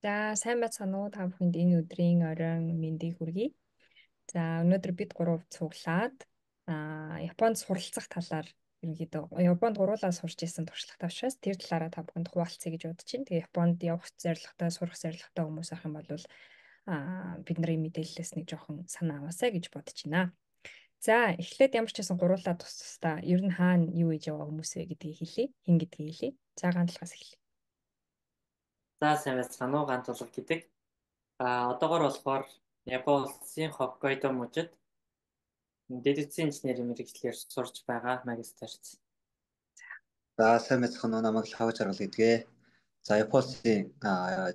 За, сайн байцгаана уу? Та бүхэнд энэ өдрийн оройн мэндийг хүргэе. За, өнөөдөр бид гурав цуглаад Японд суралцах талаар ерөнхийдөө Японд гуруулаа сурч исэн туршлагатай учраас тэр талаараа та бүхэнд хуваалцъя гэж бодож байна. Тэгээ Японд явах зорилготой, сурах зорилготой хүмүүс ах юм бол бидний мэдээллээс нэг жоохон санаа аваасаа гэж бодож байна. За, эхлээд ямар ч байсан гуруулаа тусдаа ер нь хаана юу хийж байгаа хүмүүс вэ гэдгийг хэлье. Хин гэдгийг хэлье. За, ганцлагаас эхэлье. За сайн байцгаана уу ганц улаг гэдэг. Одоогор болохоор Япон улсын Хоккайдо мужид дэд эцсийн инженерийн мэргэжлэр сурч байгаа магистрч. За сайн байцгаана уу, намайг Лхагч Аргал гэдгээ. За Японы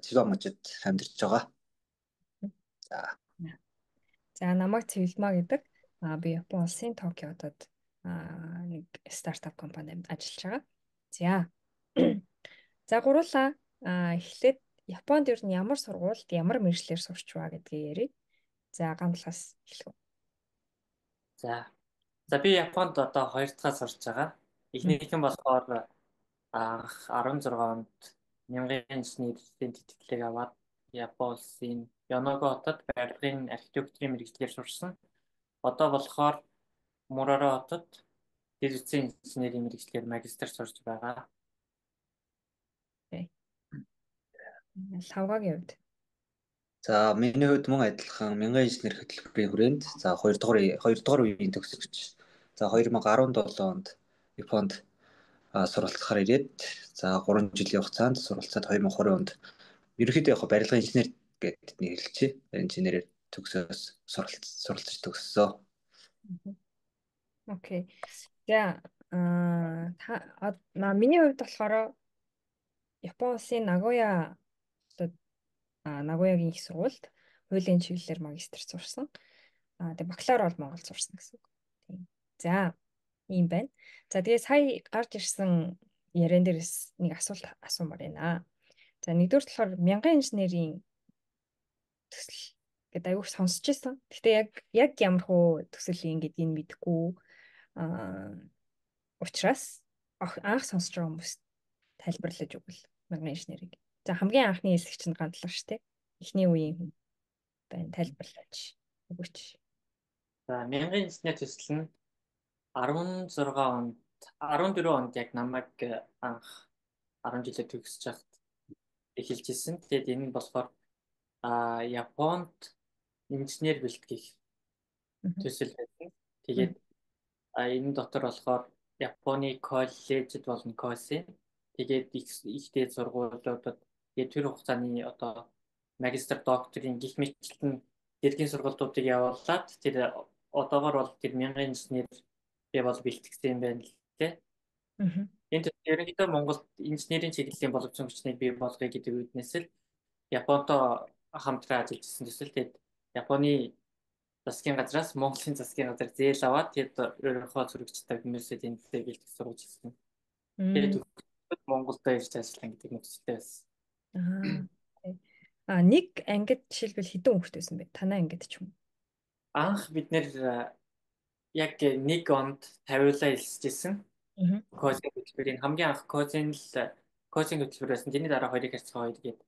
Чиба мужид амьдарч байгаа. За. За, намайг Цэвэлмаа гэдэг. Би Япон улсын Токиодод нэг стартап компанид ажиллаж байгаа. За. За, гурлаа эхлээд Японд ер нь ямар сургуульд ямар мэргэжлэр сурч байгаа гэдгийг ярив. За, ганцлаас эхлэв. За би Японд одоо 2 дахь сурч байгаа. Эхнийх нь болохоор 16 онд мянган инженерийн тэтгэлэг аваад Япон улсын Yonago хотод барилгын архитектурын мэргэжлэр сурсан. Одоо болохоор Мураро хотод дэд эцсийн инженерийн мэргэжлэр магистр сурч байгаа. Лавгагийн хувьд. За миний хувьд мөн адилхан мянган инженер хөтөлбөрийн хүрээнд за 2 дугаар үеийн төгсөгч. За 2017 онд Японд суралцахаар ирээд за 3 жилийн хугацаанд суралцаад 2020 онд ерөнхийдөө яг барилгын инженер гэдэг нэг хэлчихье. Инженерээр төгсөөс суралцж төгссөн. Окей. За миний хувьд болохоор Япон улсын Нагоягийн их сургуульд хуулийн чиглэлээр магистр сурсан. Тэгээ бакалавр бол Монголд сурсан гэсэн үг. Тийм. За, ийм байна. За, тэгээ сая гарч ирсэн яриан дээрээс нэг асуулт асуумаар байна. За, нэгдүгээр болохоор мянган инженерийн төсөл гэдэг аягүй сонсч байсан. Гэхдээ яг ямар хөө төсөл юм гэдгийг мэдэхгүй учраас анх сонсож байгаа хүмүүс тайлбарлаж өгвөл мянган инженерийг. За, хамгийн анхны хэсэг чинь гандлага шүү дээ. Эхний үеийн хүн байна. Тайлбарлаач өгөөч. За мянган инженер төсөл нь 16 онд 14 онд яг намайг анх 10 жилээр төгсөж хахад эхэлж исэн. Тэгээд энэ нь болохоор Японд инженер бэлтгэх төсөл байсан. Тэгээд энэ дотор болохоор Японы коллежид болон коусин тэгээд их дээд сургуулиудад тэгээд тэр хугацааны одоо магистр докторийн гих мэтчлэн дэргийн сургалтуудыг явуулаад тэр одоогор бол тэр мянган инженер бол бэлтгэсэн юм байна л дээ. Энд ерөнхийдөө Монголд инженерийн чиглэлийн боловсон хүчнийг бий болгоё гэдэг үднээс л Японтой хамтран ажиллаж ирсэн төсөл. Тэгээд Японы засгийн газраас Монголын засгийн газар зээл аваад тэгээд өөрийнхөө зурагчтай хүмүүсээ тэмдэглэж бэлтгэх сургууль хийсэн. Тэгээд Монголд ирж ажиллана гэдэг нөхцөлтэй байсан. Нэг ангид жишээлбэл хэдэн хүүхэд байсан бэ? Танай ангид ч юм. Анх бид нэр яг 1 онд 50-уулаа илсэжсэн. Коучинг хөтөлбөрийн хамгийн анх коучинг хөтөлбөр байсан. Тэрний дараа 2 харьцаа 2 гээд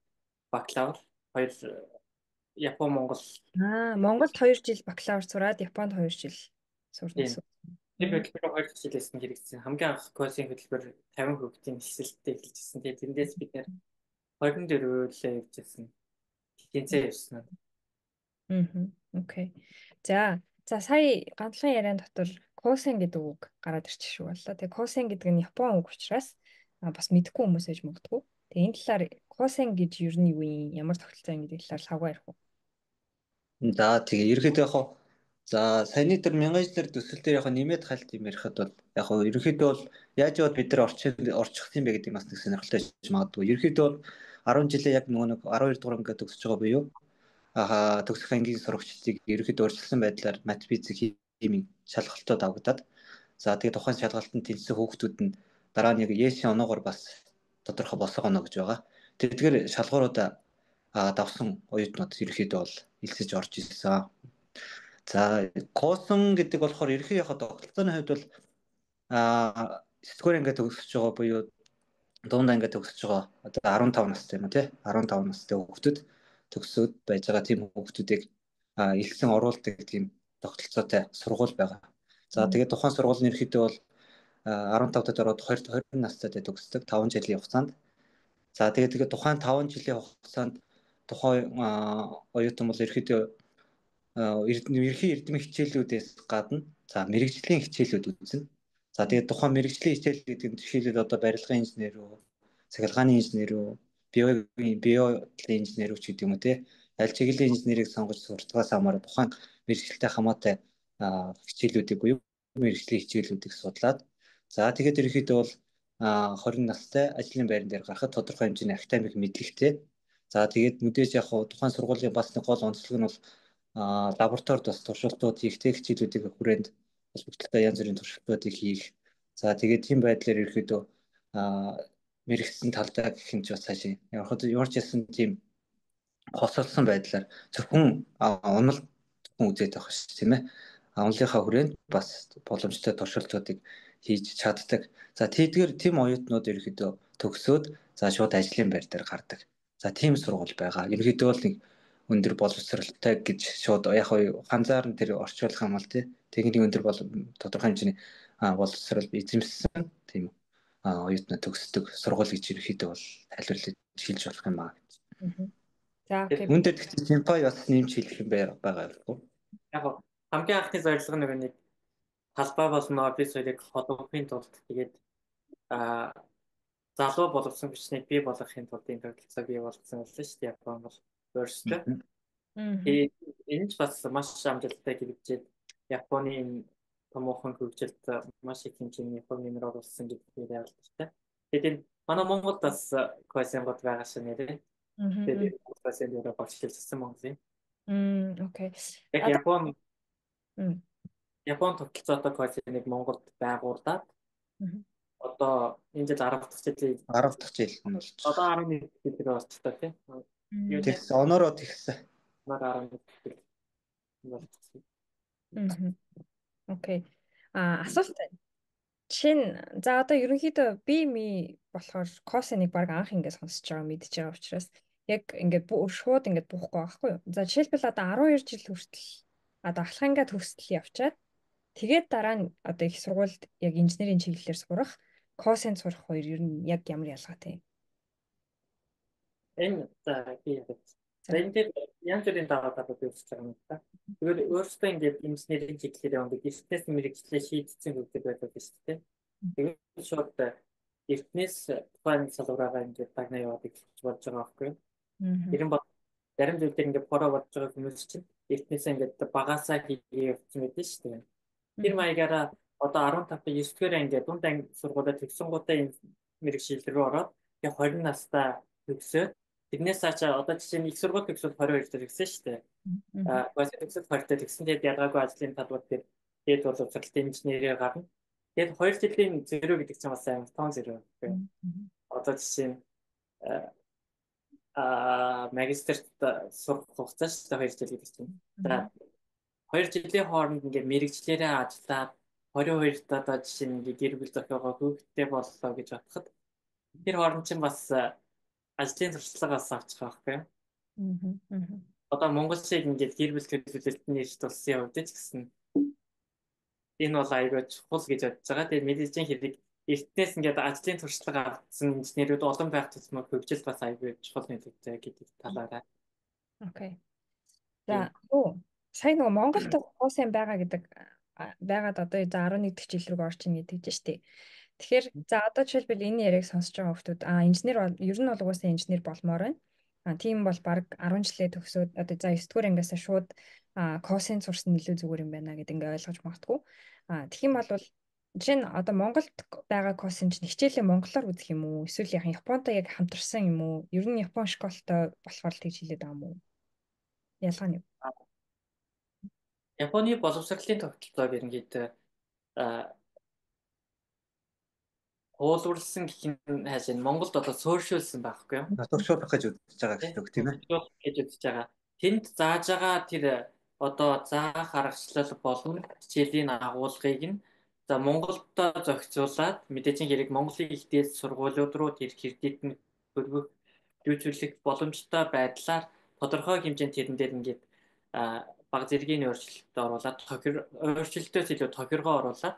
бакалавр 2 Япон Монгол. Монголд 2 жил бакалавр сураад Японд 2 жил сурна гэсэн. Тэр хөтөлбөр 2 жил байсан хэрэгжсэн. Хамгийн анх коучинг хөтөлбөр 50 хүүхдийн нислэлттэй эхэлжсэн. Тэгээд тэндээс бид нэр 24-өлөө явжсэн. Тэнцээ явсан. Окей. За сая ганцхан яриан дотор коусин гэдэг үг гараад ирчих шүү боллоо. Тэгээ коусин гэдэг нь Япон үг учраас бас мэдэхгүй хүмүүс ээж магадгүй. Тэгээ энэ талаар коусин гэж юу нь юу юм, ямар тогтолцоо юм гэдэг талаар лавгаа ярих уу? За тэгээ ерөөхдөө за саяны тэр мянган инженер төсөл дээр нэмээд хальт юм ярихад бол ерөөхдөө бол яаж яваад бид нар орчих юм бэ гэдэг бас нэг сонирхолтой байж магадгүй. Ерөөхдөө 10 жилээ яг нэг 12 дугаар ангид төгсөж байгаа буюу төгсөх ангийн сурагчдыг ерөөхдөө өөрчилсөн байдлаар мат физик химийн шалгалтууд авагдаад за тэгээ тухайн шалгалтанд тэнцсэн хүүхдүүд нь дараа нь яг ЕС-ийн оноогоор бас тодорхой босгоо оноо гэж байгаа. Тэгэхээр шалгууруудаа давсан оюутнууд ерөөхдөө бол илсэж орж ирсэн. За косон гэдэг болохоор ерөөхдөө тогтолцооны хувьд бол 9 дугаар ангид төгсөж байгаа буюу дундаа ингээд төгсөж байгаа одоо 15 настай юм уу тий 15 настай хүүхдүүд төгсөөд байж байгаа тийм хүүхдүүдийг элсэн оруулдаг тийм тогтолцоотой сургууль байгаа. За тэгээд тухайн сургууль нь ерөөхдөө бол 15-тад ороод 20 настай төгсдөг 5 жилийн хугацаанд. За тэгээд тухайн 5 жилийн хугацаанд тухайн оюутан бол ерөөхдөө ерхий эрдэмийн хичээлүүдээс гадна за мэрэгжлийн хичээлүүд үзнэ. За тэгээд тухайн мэрэгжлийн хичээл гэдэг нь жишээлбэл одоо барилгын инженер үү, цахилгааны инженер үү, биолийн инженер үү ч гэдэг юм уу те. Аль чиглэлийн инженерийг сонгож сурталгаас хамааран тухайн мэрэгчлэлтэй хамаатай хичээлүүдийг буюу мэрэгжлийн хичээлүүдийг судлаад за тэгээд ерөнхийдөө бол 20 настай ажлын байран дээр гарахад тодорхой хэмжээний академик мэдлэгтэй. За тэгээд мэдээж яг тухайн сургуулийн бас нэг гол онцлог нь бол лабораторид бас туршилтууд хийх, хичээлүүдийг хүрээнд холбогдлолтой янз бүрийн туршилтуудыг хийх. За тэгээд тийм байдлаар ерөөхдөө мэрэгсэн талдаа гэх юм ч бас цаашаа ямар ч ясан тийм хосолсон байдлаар зөвхөн унал үзээд байх ш тийм ээ. Унлынхаа хүрээнд бас боломжтой туршилтуудыг хийж чаддаг. За тийдгээр тийм оюутнууд ерөөхдөө төгсөөд за шууд ажлын байр дээр гардаг. За тийм сургууль байгаа. Ерөөхдөө л нэг өндөр боловсралтай гэж шууд яг ганцаар нь тэр орчуулах юм бол техникийн өндөр тодорхой хэмжээний боловсрал эзэмшсэн тийм оюутнууд төгсдөг сургууль гэж ерөөхдөө бол тайлбарлаж хэлж болох юм байна. За үүн дээр гэхдээ темпой бас нэмж хэлэх юм байгаа юм. Яг хамгийн анхны зорилго нь нэг талбай болно би соёлыг холбохын тулд тэгээд залуу боловсон бичнийг бий болгохын тулд энэ тогтолцоо бий болгосон байсан шүү дээ. Япон бол өөрсдөө. Тэгээд энэ ч бас маш амжилттай хэрэгжээд Японы томоохон хөгжилд маш их хэмжээний нэмэр оруулсан гэдгийг ялгдчихтэй. Тэгээд манай Монголд бас Койсен бод байгаа шүү нэрээ. Тэгээд Койсен дээр багшлсан Монголын. Окей. Яг Япон тогтолцоотой Койсеныг Монголд байгуулад одоо энэ жил 10 дахь жилийн 10 дахь жил нь болж одоо 11 жилээр болчихсон тийм. Тэгс онороо тэгсэн. Окей. Асуулт байна. Жишээ нь за одоо ерөнхийдөө би болохоор Косеныг баг анх ингээд сонсож байгаа мэдчихэж байгаа учраас яг ингээд шууд ингээд буухгүй байхгүй юу? За жишээлбэл одоо 12 жил хүртэл одоо ахлахангаа төгсөл явчаад тэгээд дараа нь одоо их сургуульд яг инженерийн чиглэлээр сурах, Косенд сурах хоёр ер нь яг ямар ялгаатай юм? Энэ энэ янз бүрийн даваатаад үүсэж байгаа юм байна. Тэгвэл өөрөөсөө ингээд инженерийн чиглэлээр явдаг эртнээс мэрэгчлээ шийдсэн хөгжил байдаг шүү дээ. Тэгээд шууд эртнээс тухайн салбараа ингээд дагнаа яваад эхэлж болж байгаа байхгүй юу? Тэрэн бол зарим зүйлээр ингээд форо болж байгаа хүмүүс чинь эртнээс ингээд багасаа хийгээ явсан байдаг шүү дээ. Тэр маягаараа одоо 15-9 дугаар ингээд дунд анги сургуулиуд төгсөнгүүтээ энэ мэрэгшил рүү ороод яг 20 настай төгсөөд тэрнээс цаашаа одоо жишээ нь их сургууль төгсөд 22 дээр төгсөн шүү дээ. Бас төгсөд 20 дээр төгсөн. Тэгээд ялгаагүй ажлын талбар дээр тэгээд боловсролтой инженерээр гарна. Тэгээд 2 жилийн зөрөө гэдэг чинь бас амар том зөрөө. Одоо жишээ нь магистрт сурах хугацаа шүү дээ 2 жил гэдэг чинь. За 2 жилийн хооронд ингээд мэрэгчлэрээ ажиллаад 22-т одоо жишээ нь гэр бүл зохиогоо хүүхэдтэй боллоо гэж бодоход тэр хооронд чинь бас ажлын туршлагаас авчих байхгүй юу? Одоо Монгол шиг ингээд гэр бүл төлөвлөлтний эрт улсын хувьд ч гэсэн энэ бол аюул чухал гэж бодож байгаа. Тэгээд мэдээж хэрэг эртнээс ингээд ажлын туршлага авсан инженерүүд олон байх тусмаа хөгжилд бас аюул чухал нөлөөтэй гэдэг талаараа. Окей. За сая нөгөө Монголд Косен байгаа гэдэг байгаад одоо 11 дэх жил рүү орж ийн гэдэг чинь шүү дээ. Тэгэхээр за одоо жишээлбэл энэ яриаг сонсож байгаа хүмүүс инженер ер нь бол угаасаа инженер болмоор байна. Тийм бол баг 10 жилээ төгсөөд одоо за 9 дугаар ангиасаа шууд Косен сурсан илүү зүгээр юм байна гэдэг ингээ ойлгож магадгүй. Тэгэх юм бол жишээ нь одоо Монголд байгаа Косен чинь хичээлээ монголоор үзэх юм уу? Эсвэл яг Японтой яг хамтарсан юм уу? Ер нь Япон школтой болохоор л тэгж хэлээд байгаа юм уу? Ялгаа нь юу? Японы боловсролын тогтолцоог ерөнхийдөө уулуурсан гэх юм хаашаа Монголд одоо суурьшуулсан байхгүй юу? Туршуулах гэж үзэж байгаа гэдэг тийм ээ. Туршуулах гэж үзэж байгаа. Тэнд зааж байгаа тэр одоо заах аргачлал болон хичээлийн агуулгыг нь За Монголдо зохицуулаад мэдээжин хэрэг Монголын их дээд сургуулиуд руу тэр кредит нь хөрвөх зүйцүүлэх боломжтой байдлаар тодорхой хэмжээнд тэрэн дээр ингээд баг зэргийн өөрчлөлтөд оруулаад өөрчлөлтөөс илүү тохиргоо оруулаад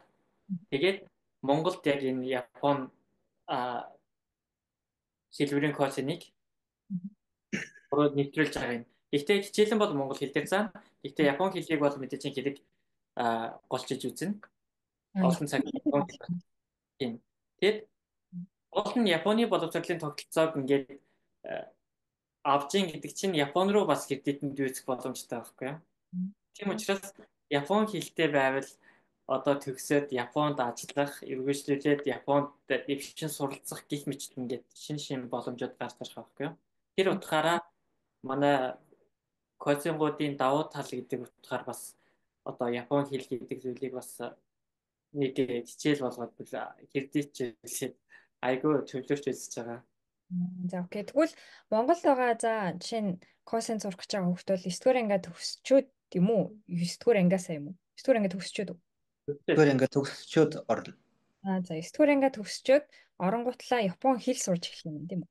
тэгээд Монголд яг энэ Япон сэлбэрийн кодыг урууд нэвтрүүлж байгаа юм. Гэхдээ хичээлэн бол монгол хэл дээр заана. Гэхдээ Япон хэлийг бол мэдээжин хэрэг голчиж үзнэ. Олон цаг Япон хэл байна. Тэгэд гол нь Японы боловсролын тогтолцоог ингээд авч ийн гэдэг чинь Япон руу бас кредитэнд дүүцэх боломжтой байхгүй юу? Тийм учраас Япон хэлтэй байвал одоо төгсөөд Японд ажиллах, эргүүлжлүүлээд Японд дэвшин суралцах гэх мэт ингээд шин боломжууд гарч ирэх байхгүй юу? Тэр утгаараа манай коучингуудын давуу тал гэдэг утгаар бас одоо Япон хэл гэдэг зүйлийг бас нэг хичээл болгоод кредитчилээд айгүй төвлөрч үзэж байгаа. За окей. Тэгвэл Монголд байгаа за жишээ нь косын сурах гэж байгаа хүмүүс бол 9 дугаар ангиа төгсчөөд юм уу? 9 дугаар ангиасаа юм уу? 9 дугаар ангиа төгсчөөд үү? 9 дугаар ангиа төгсчөөд орно. За 9 дугаар ангиа төгсчөөд оронгуутлаа Япон хэл сурж эхлэх юм тийм үү?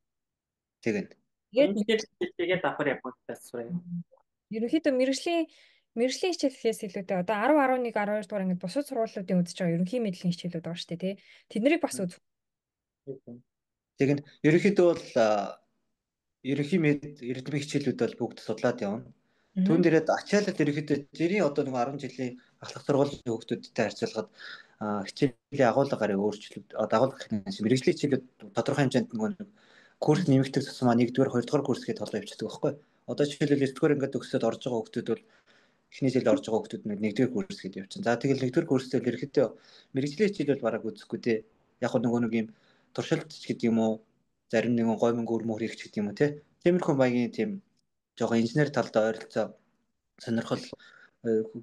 Тэгээд Тэгээд давхар Японд сурах. Ерөнхийдөө мэргэжлийн хичээлээс илүүтэй одоо 10, 11, 12 дугаар ангид бусад сургуулиудын үзэж байгаа ерөнхий мэдлэгийн хичээлүүд байгаа шүү дээ тий. Тэднийг бас үзэх. Тэгээд ерөнхийдөө бол ерөнхий эрдэмийн хичээлүүд бол бүгд судлаад явна. Түүн дээрээ ачаалал ерөнхийдөө зэрийн одоо нэг 10 жилийн ахлах сургуулийн хүүхдүүдтэй харьцуулахад хичээлийн агуулга гарыг өөрчлөлт дагуулгах мэргэжлийн хичээлүүд тодорхой хэмжээнд нэг курс нэмэгдэх тусмаа 1-р 2-р курс гээд толгой явчихдаг байхгүй. Одоо жишээлбэл 9-р ангид төгсөөд орж байгаа хүүхдүүд бол эхний жил орж байгаа хүүхдүүд нэг 1-р курс гээд явчихсан. За тэгэл 1-р курсээр ерөнхийдөө мэргэжлийн хичээл бол бараг үзэхгүй дээ. Яг нөгөө нэг юм туршилтч гэдэг юм уу, зарим нэгэн гомин гүрмөр хийх гэдэг юм уу те. Тиймэрхүү маягийн тийм жоохон инженер талдаа ойролцоо сонирхол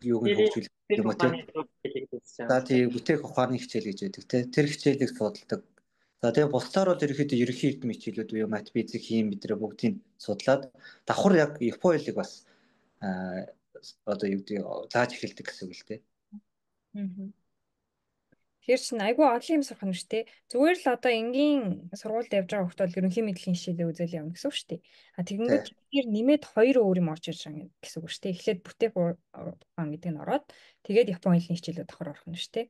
юуг нь хөгжүүлэх юм уу те. За тийм бүтээх ухааны хичээл гэж байдаг те. Тэр хичээлийг судалдаг. За тэгээ бусдаар бол ерөнхийдөө ерөнхий эрдэмийн хичээлүүд буюу мат, физик, хим мэдрээ бүгдийг судлаад давхар яг Япон хэлийг бас одоо юу гэдэг зааж эхэлдэг гэсэн үг л дээ. Тэр чинь айгүй олон юм сурах нь шүү дээ. Зүгээр л одоо энгийн сургуульд явж байгаа хүмүүс бол ерөнхий мэдлэгийн хичээлээ үзэл явна гэсэн үг шүү дээ. Тэгэнгүүт тэр нэмээд 2 өөр юм орж ирж байгаа гэсэн үг шүү дээ. Эхлээд бүтээх ухаан гэдэг нь ороод тэгээд Япон хэлний хичээлүүд давхар орох нь шүү дээ.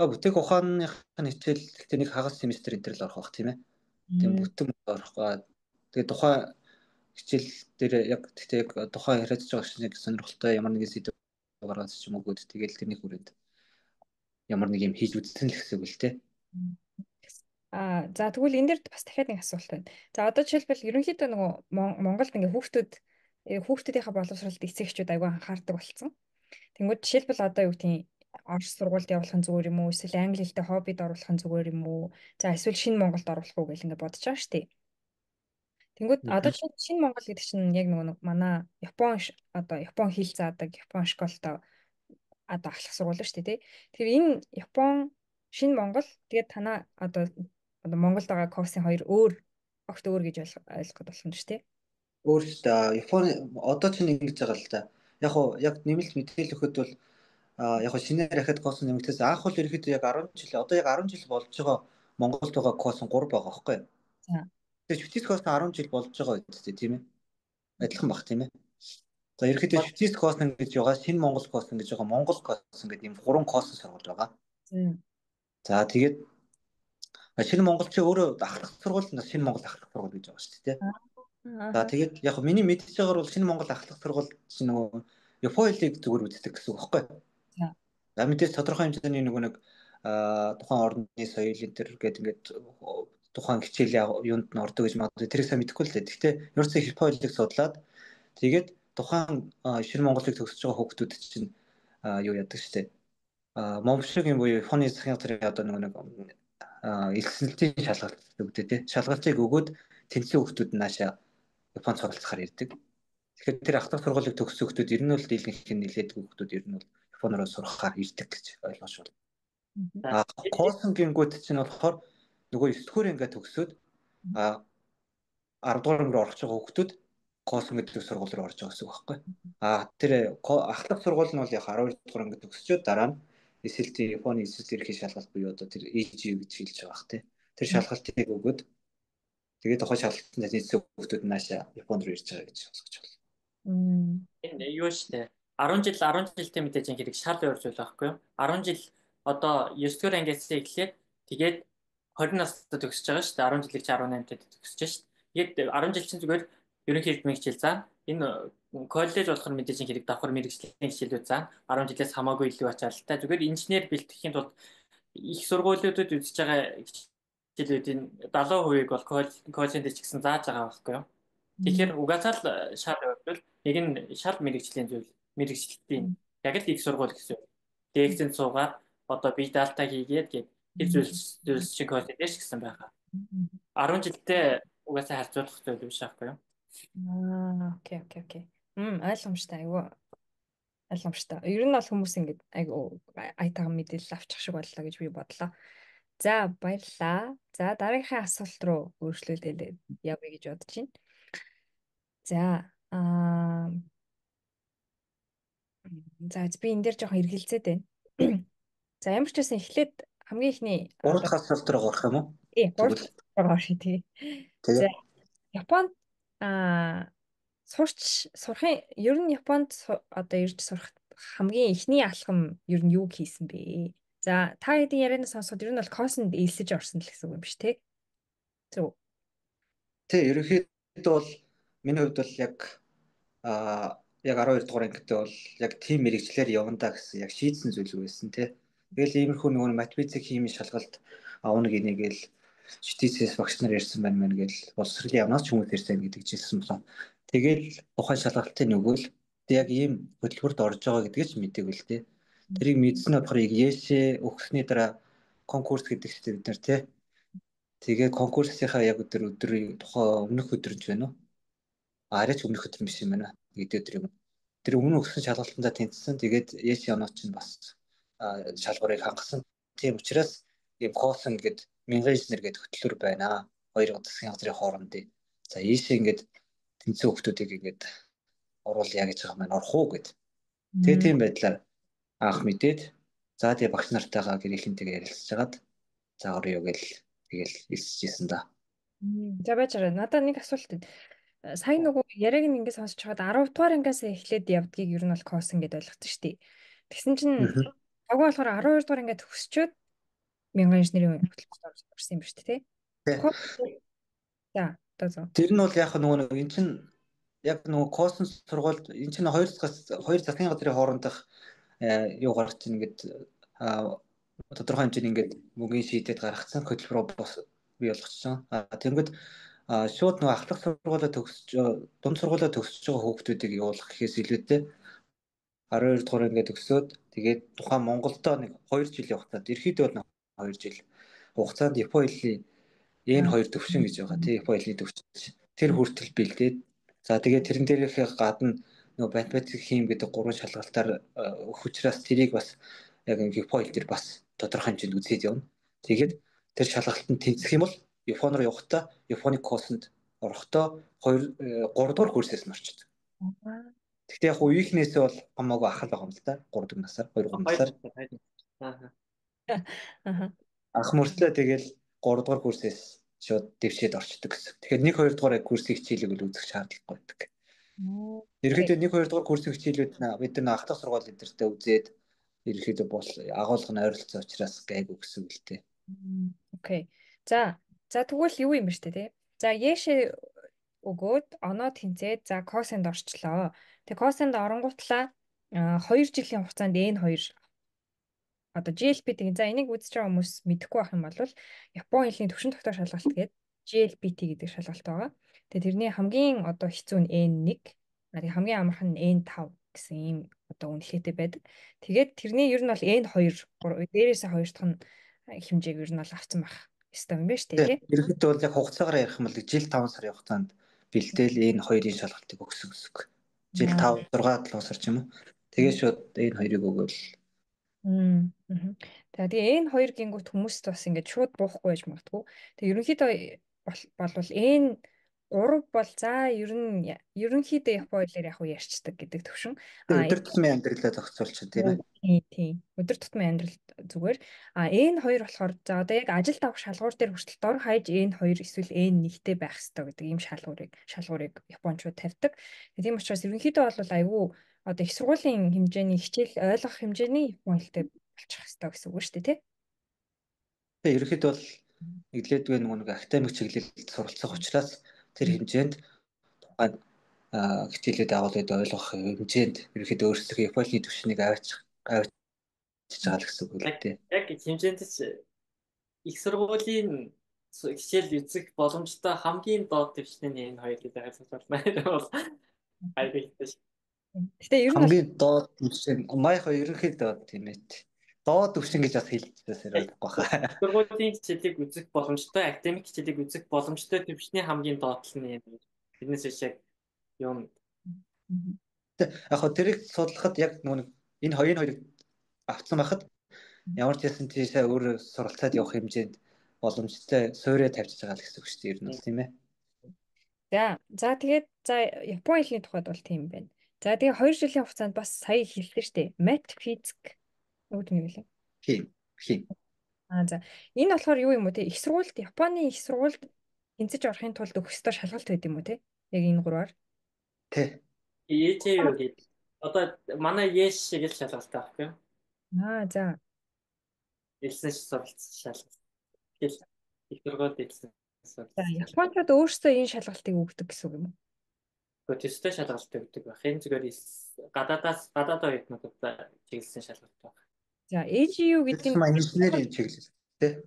Бүтээх ухааных нь хичээл гэхдээ нэг хагас семестр энэ төр л орох бах тийм ээ. Тийм бүтэн орохгүй. Тэгээд тухайн хичээл дээр яг гэхдээ яг тухайн яриад байгаа шинийг сонирхолтой ямар нэгэн сэдв гаргаж ч юм уу гээд тэгээд тэрний хүрээнд ямар нэг юм хийж үзсэн л гэсэн үг л дээ. За тэгвэл энэ дээр бас дахиад нэг асуулт байна. За одоо жишээлбэл ерөнхийдөө нөгөө Монголд ингээ хүүхдүүдийнхээ боловсролд эцэгчүүд айгүй анхаардаг болсон. Тэнгүүд жишээлбэл одоо юу гэдгийг Орос сургуульд явуулах нь зүгээр юм уу? Эсвэл англи хэлтэй хоббид оруулах нь зүгээр юм уу? За эсвэл шинэ Монголд оруулах уу гэл ингээ бодож байгаа шүү дээ. Тэнгүүд одоо шинэ Монгол гэдэг чинь яг нөгөө манай Япон хэл заадаг Япон школтой одоо ахлах сургууль шүү дээ тий. Тэгэхээр энэ Япон шинэ Монгол тэгээд танаа одоо Монголд байгаа курсын хоёр өөр огт өөр гэж ойлгоход болох юм шүү дээ. Өөр шүү дээ. Япон одоо ч ингэж байгаа л да. Яг нэмэлт мэдээлэл өгөхөд бол яг шинээр дахиад курс нэмэгдээс анх бол ерөөхдөө яг 10 жил одоо яг 10 жил болж байгаа Монголд байгаа курс 3 байгаа байхгүй юу? Тэгээд швейцарь курс 10 жил болж байгаа үстэй тийм ээ. Адилхан баг тийм ээ. За ерөөхдөө швейцарь курс гэж байгаа, шинэ Монгол курс гэж байгаа, Монгол курс гэдэг ийм 3 курс сургууль байгаа. За тэгээд шинэ Монгол чи өөрөө ахлах сургууль шинэ Монгол ахлах сургууль гэж байгаа шүү дээ. За тэгээд яг миний мэдж байгаагаар бол шинэ Монгол ахлах сургууль чинь нөгөө Япон хэлийг зүгээр үздэг гэсэн үг байхгүй юу? За мэдээж тодорхой хэмжээний нөгөө нэг тухайн орны соёл энэ төр гэдэг ингээд тухайн хичээлийн юунд нь ордог гэж магадгүй тэрийг сайн мэдэхгүй л дээ. Гэхдээ ерөөсөө Япон хэлийг судлаад тэгээд тухайн шинэ Монголыг төгсөж байгаа хүүхдүүд чинь юу яадаг штэ. Момшиг юм буюу Японы засгийн газрын одоо нэг элсэлтийн шалгалт өгдөө тий. Шалгалтыг өгөөд тэнцсэн хүүхдүүд нь наашаа Японд суралцахаар ирдэг. Тэгэхээр тэр ахлах сургуулийг төгссөн хүүхдүүд ер нь бол дийлэнх нь нэлээд хүүхдүүд ер нь бол Японоор сурахаар ирдэг гэж ойлгож байна. Курсын гингүүд чинь болохоор нөгөө 9 дугаар ингээ төгсөөд 10 дугаар ангид орох байгаа хүүхдүүд курсын гэдэг сургууль руу орж байгаа гэсэн үг байхгүй. Тэр ахлах сургууль нь бол яг 12 дугаар ангид төгсчөөд дараа нь эсвэл тийм Японы эсрэг ерхий шалгалт буюу одоо тэр EG гэж хэлж байгаа бах тий. Тэр шалгалтыг өгөөд тэгээд тухайн шалгалтанд нийцсэн хүүхдүүд нь наашаа Японд руу ирж байгаа гэж сонсгож байна. Энэ юу штэ 10 жилтэй мэдээж хэрэг шал өөр зүйл байхгүй юу? 10 жил одоо 9 дугаар ангиас эхлээд тэгээд 20 настай төгсөж байгаа шүү дээ. 10 жилиг чи 18 тад төгсөж шүү дээ. Тэгээд 10 жил чинь зүгээр ерөнхийд мэрэгчил заа. Энэ коллеж болохоор мэдээж хэрэг давхар мэрэгжлийн хичээлүүд заа. 10 жилээс хамаагүй илүү ачаалттай. Зүгээр инженер бэлтгэхийн тулд их сургуулиудад үзэж байгаа хичээлүүдийн 70% бол коллежид ч гэсэн зааж байгаа байхгүй юу? Тэгэхээр угаасаа л шал өөртөл нэг нь шал мэрэгжлийн зүйл, мэрэгчлэлтийн яг л их сургууль гэсэн. Дээксэнд суугаад одоо би даалта хийгээд гээд тэр зүйлс шиг коллеж гэсэн байгаа. 10 жилдээ угаасаа харьцуулах зүйл биш аахгүй юу? Окей. Ойлгомжтой. Айгу ойлгомжтой. Ер нь бол хүмүүс ингэж айгу айтайхан мэдээлэл авчих шиг боллоо гэж би бодлоо. За баярлалаа. За дараагийн асуулт руу өөрчлөлтөө явъя гэж бодож байна. За би энэ дээр жоохон эргэлзээд байна. За ямар ч байсан эхлээд хамгийн ихний 3 дахь асуулт руу орох юм уу? Тий, 3 дахь асуулт шүү тий. За Японд сурахын ер нь Японд одоо ирж сурах хамгийн ихний алхам ер нь юу хийсэн бэ? За та хэдийн ярианаас сонсоход ер нь бол косонд элсэж орсон л гэсэн үг юм биш тий? Зөв. Тий, ерөнхийдөө бол миний хувьд бол яг 12 дугаар ангид бол яг тийм мэрэгчлэр явна да гэсэн яг шийдсэн зүйл байсан тий. Тэгэл иймэрхүү нөгөө математик, хими шалгалт авна гинийгээл ЖТЦ-с багш нар ярьсан байна мэн гээл боловсролын явнаас ч хүмүүс ярьсан гэдэг жисэн болоо. Тэгэл тухайн шалгалтын нөгөөл яг ийм хөтөлбөрт орж байгаа гэдгийг ч мэдээгүй л тий. Тэрийг мэдсэн болохоор ЕШ өгсөний дараа конкурс гэдэг чинь бид нар тий. Тэгээ конкурсынхаа яг өдрийн тухайн өмнөх өдөр нь ч байна уу? Арайч өмнөх өдөр биш юм байна. Нэг өдөр юм. Тэр өмнө өгсөн шалгалтандаа тэнцсэн. Тэгээд ЕШ оноо чинь бас шалгуурыг хангасан. Тийм учраас ийм косон гэдэг мянган инженер гэдэг хөтөлбөр байна. Хоёр засгийн газрын хоорондын. За ЕШ ингээд тэнцсэн хүмүүсийг ингээд оруулъя гэж байгаа маань орох уу гэд. Тэгээ тийм байдлаар анх мэдээд за тэгээ багш нартайгаа гэрийнхэнтэйгээ ярилцж хагаад за орё гэл тэгэл хэлчихсэн да. За бачаараа надад нэг асуулт байна. Сайн нөгөө яриаг нь ингээд сонсож байгаад 10 дугаар ангиас эхлээд явдгийг ер нь бол косон гэдээ ойлгосон шүү дээ. Тэгсэн чинь агуу болохоор 12 дугаар ангиад төгсчөөд мянган инженерийн хөтөлбөрт орсон юм ба шүү дээ тий. За одоо тэр нь бол яг нөгөө эн чинь яг нөгөө косон сургуульд эн чинь хоёр засгийн газрын хоорондох юу гарч ингээд тодорхой хэмжээний ингээд мөнгөний шийдэд гаргацсан хөтөлбөр бий болгочихсон. Тэнгүүд шууд нөгөө ахлах сургуулаа төгсөж дунд сургуулаа төгсөж байгаа хүүхдүүдийг явуулах гэхээс илүүтэй 12 дугаар ингээд төгсөөд тэгээд тухайн Монголдо нэг 2 жилийн хугацаанд ерхийдөө бол 2 жил хугацаанд Японы хэлний N2 төвшин гэж байгаа тийм Японы хэлний төвшин. Тэр хүртэл бэлдээд за тэгээд тэрэн дээрээ гадна нөгөө математик, хим гэдэг 3 шалгалтаар өгөх учраас тэрийг бас яг Японы хэл дээр бас тодорхой хэмжээнд үзээд явна. Тэгээд тэр шалгалтанд тэнцэх юм бол Японд руу явахдаа Японы косонд орохдоо 3 дугаар курсээс нь орчдөг. Гэхдээ яг үеийнхнээсээ бол хамаагүй ахал байгаа юм л да. 3 дахь насаар 2 насаар. Анх мөртлөө тэгэл 3 дугаар курсээс шууд дэвшээд орчдөг гэсэн. Тэгэхээр 1 2 дугаар курсын хичээлийг л үзэх шаардлагагүй байдаг. Ерөнхийдөө 1 2 дугаар курсын хичээлүүд нь бид нар ахлах сургууль эдэртээ үзээд ерөнхийдөө бол агуулга нь ойролцоо учраас гайгүй гэсэн үг л дээ. Окей. За тэгвэл юу юм бэ штэ тий. За яшээ өгөөд оноо тэнцээд за косонд орчлоо. Тэг косонд оронгуутлаа 2 жилийн хугацаанд N2 одоо GLPT за энийг үзэж байгаа хүмүүс мэдэхгүй байх юм бол Японы хэлний төвшин тогтоох шалгалт гэдэг GLPT гэдэг шалгалт байгаа. Тэгээ тэрний хамгийн одоо хэцүү нь N1, хамгийн амархан нь N5 гэсэн ийм одоо үнэлгээтэй байдаг. Тэгээд тэрний ер нь бол N2 дээрээсээ 2 дахь нь хэмжээг ер нь бол авсан байх ёстой юм байна шүү дээ тий. Ерөнхийдөө бол яг хугацаагаар ярих юм бол жил 5 сарын хугацаанд бэлдээл N2-ийн шалгалтыг өгсөн гэсэн үг. Жил 5 6 7 сар ч юм уу. Тэгээ шууд N2-ыг өгөөл. Тэгээ N2 гингүүт хүмүүст бас ингэж шууд буухгүй байж магадгүй. Тэгээ ерөнхийдөө болвол 3 бол за ерөнхийдөө Япон хэлээр яг уу ярьцдаг гэдэг төвшин. Өдөр тутмын амьдралаа зохицуулчих тийм ээ. Тийм. Өдөр тутмын амьдрал зүгээр. N2 болохоор за одоо яг ажилд авах шалгуур дээр хүртэл дор хаяж N2 эсвэл N1-тэй байх хэрэгтэй гэдэг ийм шалгуурыг Япончууд тавьдаг. Тийм учраас ерөнхийдөө бол айгүй одоо их сургуулийн хэмжээний хичээл ойлгох хэмжээний Япон хэлтэй болчих хэрэгтэй гэсэн үг шүү дээ, тий? Тэгээ ерөнхийдөө бол эглээдгүй нэг академик чиглэлд суралцах учраас тэр хэмжээнд тухайн хичээлүүд агуулгад ойлгох хэмжээнд ерөнхийдөө өөрсдөө Японы түвшнийг аваачих байгаа л гэсэн үг л дээ. Яг хэмжээнд их сургуулийн хичээл үзэх боломжтой хамгийн доод түвшний энэ хоёр гэдэг асуулт бол айгүй хэвчээ. Гэтэ ер нь хамгийн доод түвшин маяг ерөнхийдөө тийм ээ. Доод түвшин гэж бас хэлчихсэн байхгүй хаа. Сургуулийн хичээлийг үзэх боломжтой, академик хичээлийг үзэх боломжтой түвшний хамгийн доотлол нь юм. Биднээс шиг юм. Яг хөө тэрийг судлахад яг энэ хоёрыг авцсан байхад ямар ч ясан тийшээ өөрөө суралцаад явах хэмжээнд боломжтой суурьа тавьчихж байгаа л гэсэн үг шүү дээ. Ер нь тийм ээ. За тэгээд Япон хэлний тухайд бол тийм байна. За тэгээ 2 жилийн хугацаанд бас сая хэлсэн шүү дээ. Мат физик үүд нь юу вэ? Хим. За энэ болохоор юу юм уу те? Японы их сургуульд тэнцэж орохын тулд өгөх ёстой шалгалт байд юм уу те? Яг энэ гурваар. Тэ. Ээжээ юу гэдэг. Одоо манай Яш шиг л шалгалт байхгүй юу? За. Элсэн суралцсан шалгалт. Тэгэл их сургуульд элсэн суралцсан. За Японууд өөрсдөө энэ шалгалтыг өгдөг гэсэн үг юм уу? Гэхдээ төстэй шалгалт өгдөг байх. Энэ зүгээр гадаад оюутнуудад чиглэсэн шалгалт байх. За AGU гэдэг нь инженерийн чиглэл тий.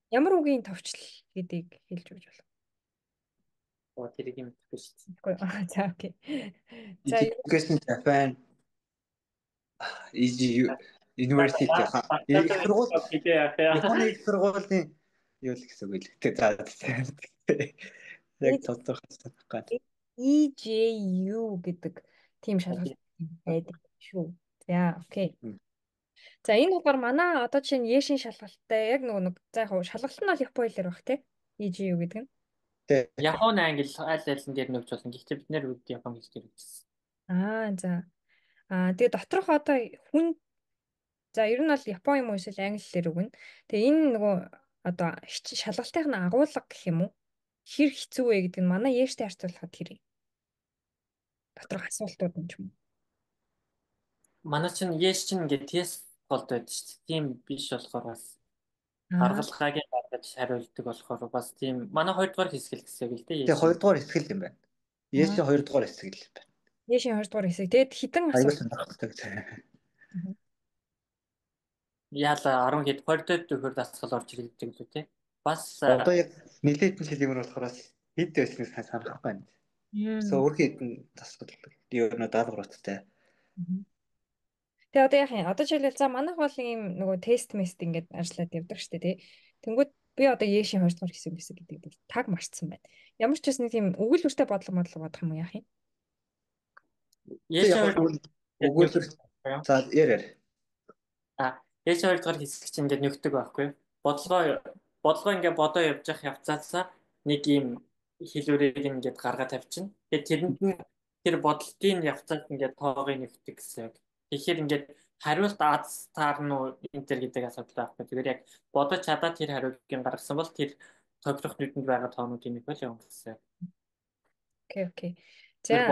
Ямар үгийн товчлол гэдгийг хэлж өгч болов. Тэрийг юм хэлэхгүй шүү дээ. За окей. За Education Japan AGU University хаа. Их сургууль. Японы их сургуулийн юу л гэсэн үг л. За. Яг тодорхойлсон байхгүй. EJU гэдэг тийм шалгалт байдаг шүү. За окей. За энэ болохоор манай одоо жишээ нь Яшин шалгалттай яг нэг за яг шалгалт нь бол Япон хэлээр баг тий. EJU гэдэг нь. Тий. Япон англи аль дээр нөгж болно. Гэхдээ бид нэр үгүй Япон хэл дээр үзсэн. За. Тэгээ доторх одоо хүн за ер нь бол Япон юм уу эсвэл англи хэлээр өгнө. Тэгээ энэ нөгөө одоо шалгалтын агуулга гэх юм уу? Хэр хэцүү вэ гэдэг нь манай Яштай харьцуулахад хэрэг. Доторх асуултууд юм ч юм уу. Манай чинь Яш чинь ингээд тест болд байдаг шүү дээ. Тийм биш болохоор бас гаргалгаагийн гаргаж хариулдаг болохоор бас тийм манай 2 дугаар хэсэг л гэсэн үг л дээ. Тэгээ 2 дугаар хэсэг юм байна. Яшийн 2 дугаар хэсэг л байна. Яшийн 2 дугаар хэсэг. Тэгэд хитэн асуулт сонирхолтой гэж. Яла 10 хэд 20 төгрөг дасгал орж ирдэг л үү те. Бас одоо яг нэлээд жил юм болохоор хэд байсныг санахгүй байна. Өөрхий хэдэн дасгал юу нэ даалгавруудтай. Тэгээ одоо яах юм? Одоо жишээлбэл за манайх бол ийм нөгөө тест мест ингээд ажиллаад явдаг штэ тий. Тэнгүүд би одоо Яшийн 2 дугаар хэсэг гэдэг таг марцсан байна. Ямар ч ч нэг тийм өгүүлбэртэй бодлого бодох юм уу яах юм? Яшийн өгүүлбэр за яар. Яшийн 2 дугаар хэсэг чинь ингээд нөхдөг байхгүй. Бодлого ингээд бодоо явж явцаасаа нэг ийм хэлбэрийг ингээд гаргаад тавьчихна. Тэгээд тэрэнд нь тэр бодлогын явцад ингээд тоогыг нөхдөг гэсэн. Тэгэхээр ингээд хариулт аз таарна уу энтер гэдэг асуудал байхгүй. Тэгэхээр яг бодож чадаад тэр хариултыг гаргасан бол тэр тохирох нүдэнд байгаа тоонуудыг нэг бол юм гэсэн. Окей. За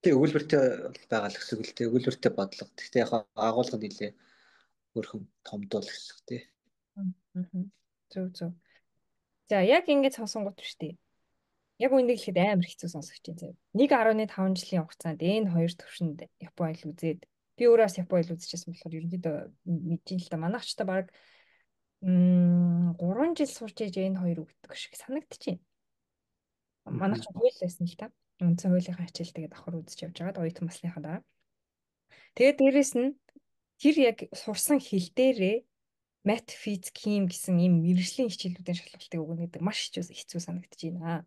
тэг өгүүлбэртэй байгаа л гэсэн үг л дээ. Өгүүлбэртэй бодлого. Гэхдээ яг агуулга нэлээ өөрхөн томдуул гэсэн үг тий. Зөв. За яг ингэж сонсонгууд биш тий. Яг үнийг хэлэхэд амар хэцүү сонсогч юм. 1.5 жилийн хугацаанд энэ 2 төвшөнд Япон хэл үзээд би өөрөөс Япон хэл үзчихсэн болохоор ерөнхийдөө мэдэн л да. Манайх ч та баг 3 жил сурч ээж энэ 2 өгдөг шиг санагдчихээн. Манайх ч хууль байсан л та. Үндсэн хуулийнхаа хичээл тэгээд давхар үзэж явж байгаад оюутан басныхаа дараа. Тэгээд дээрэс нь тэр яг сурсан хэл дээрээ мат, физик, хим гэсэн ийм мэргэжлийн хичээлүүдийн шалгалтыг өгнө гэдэг маш хэцүү санагдчихээн.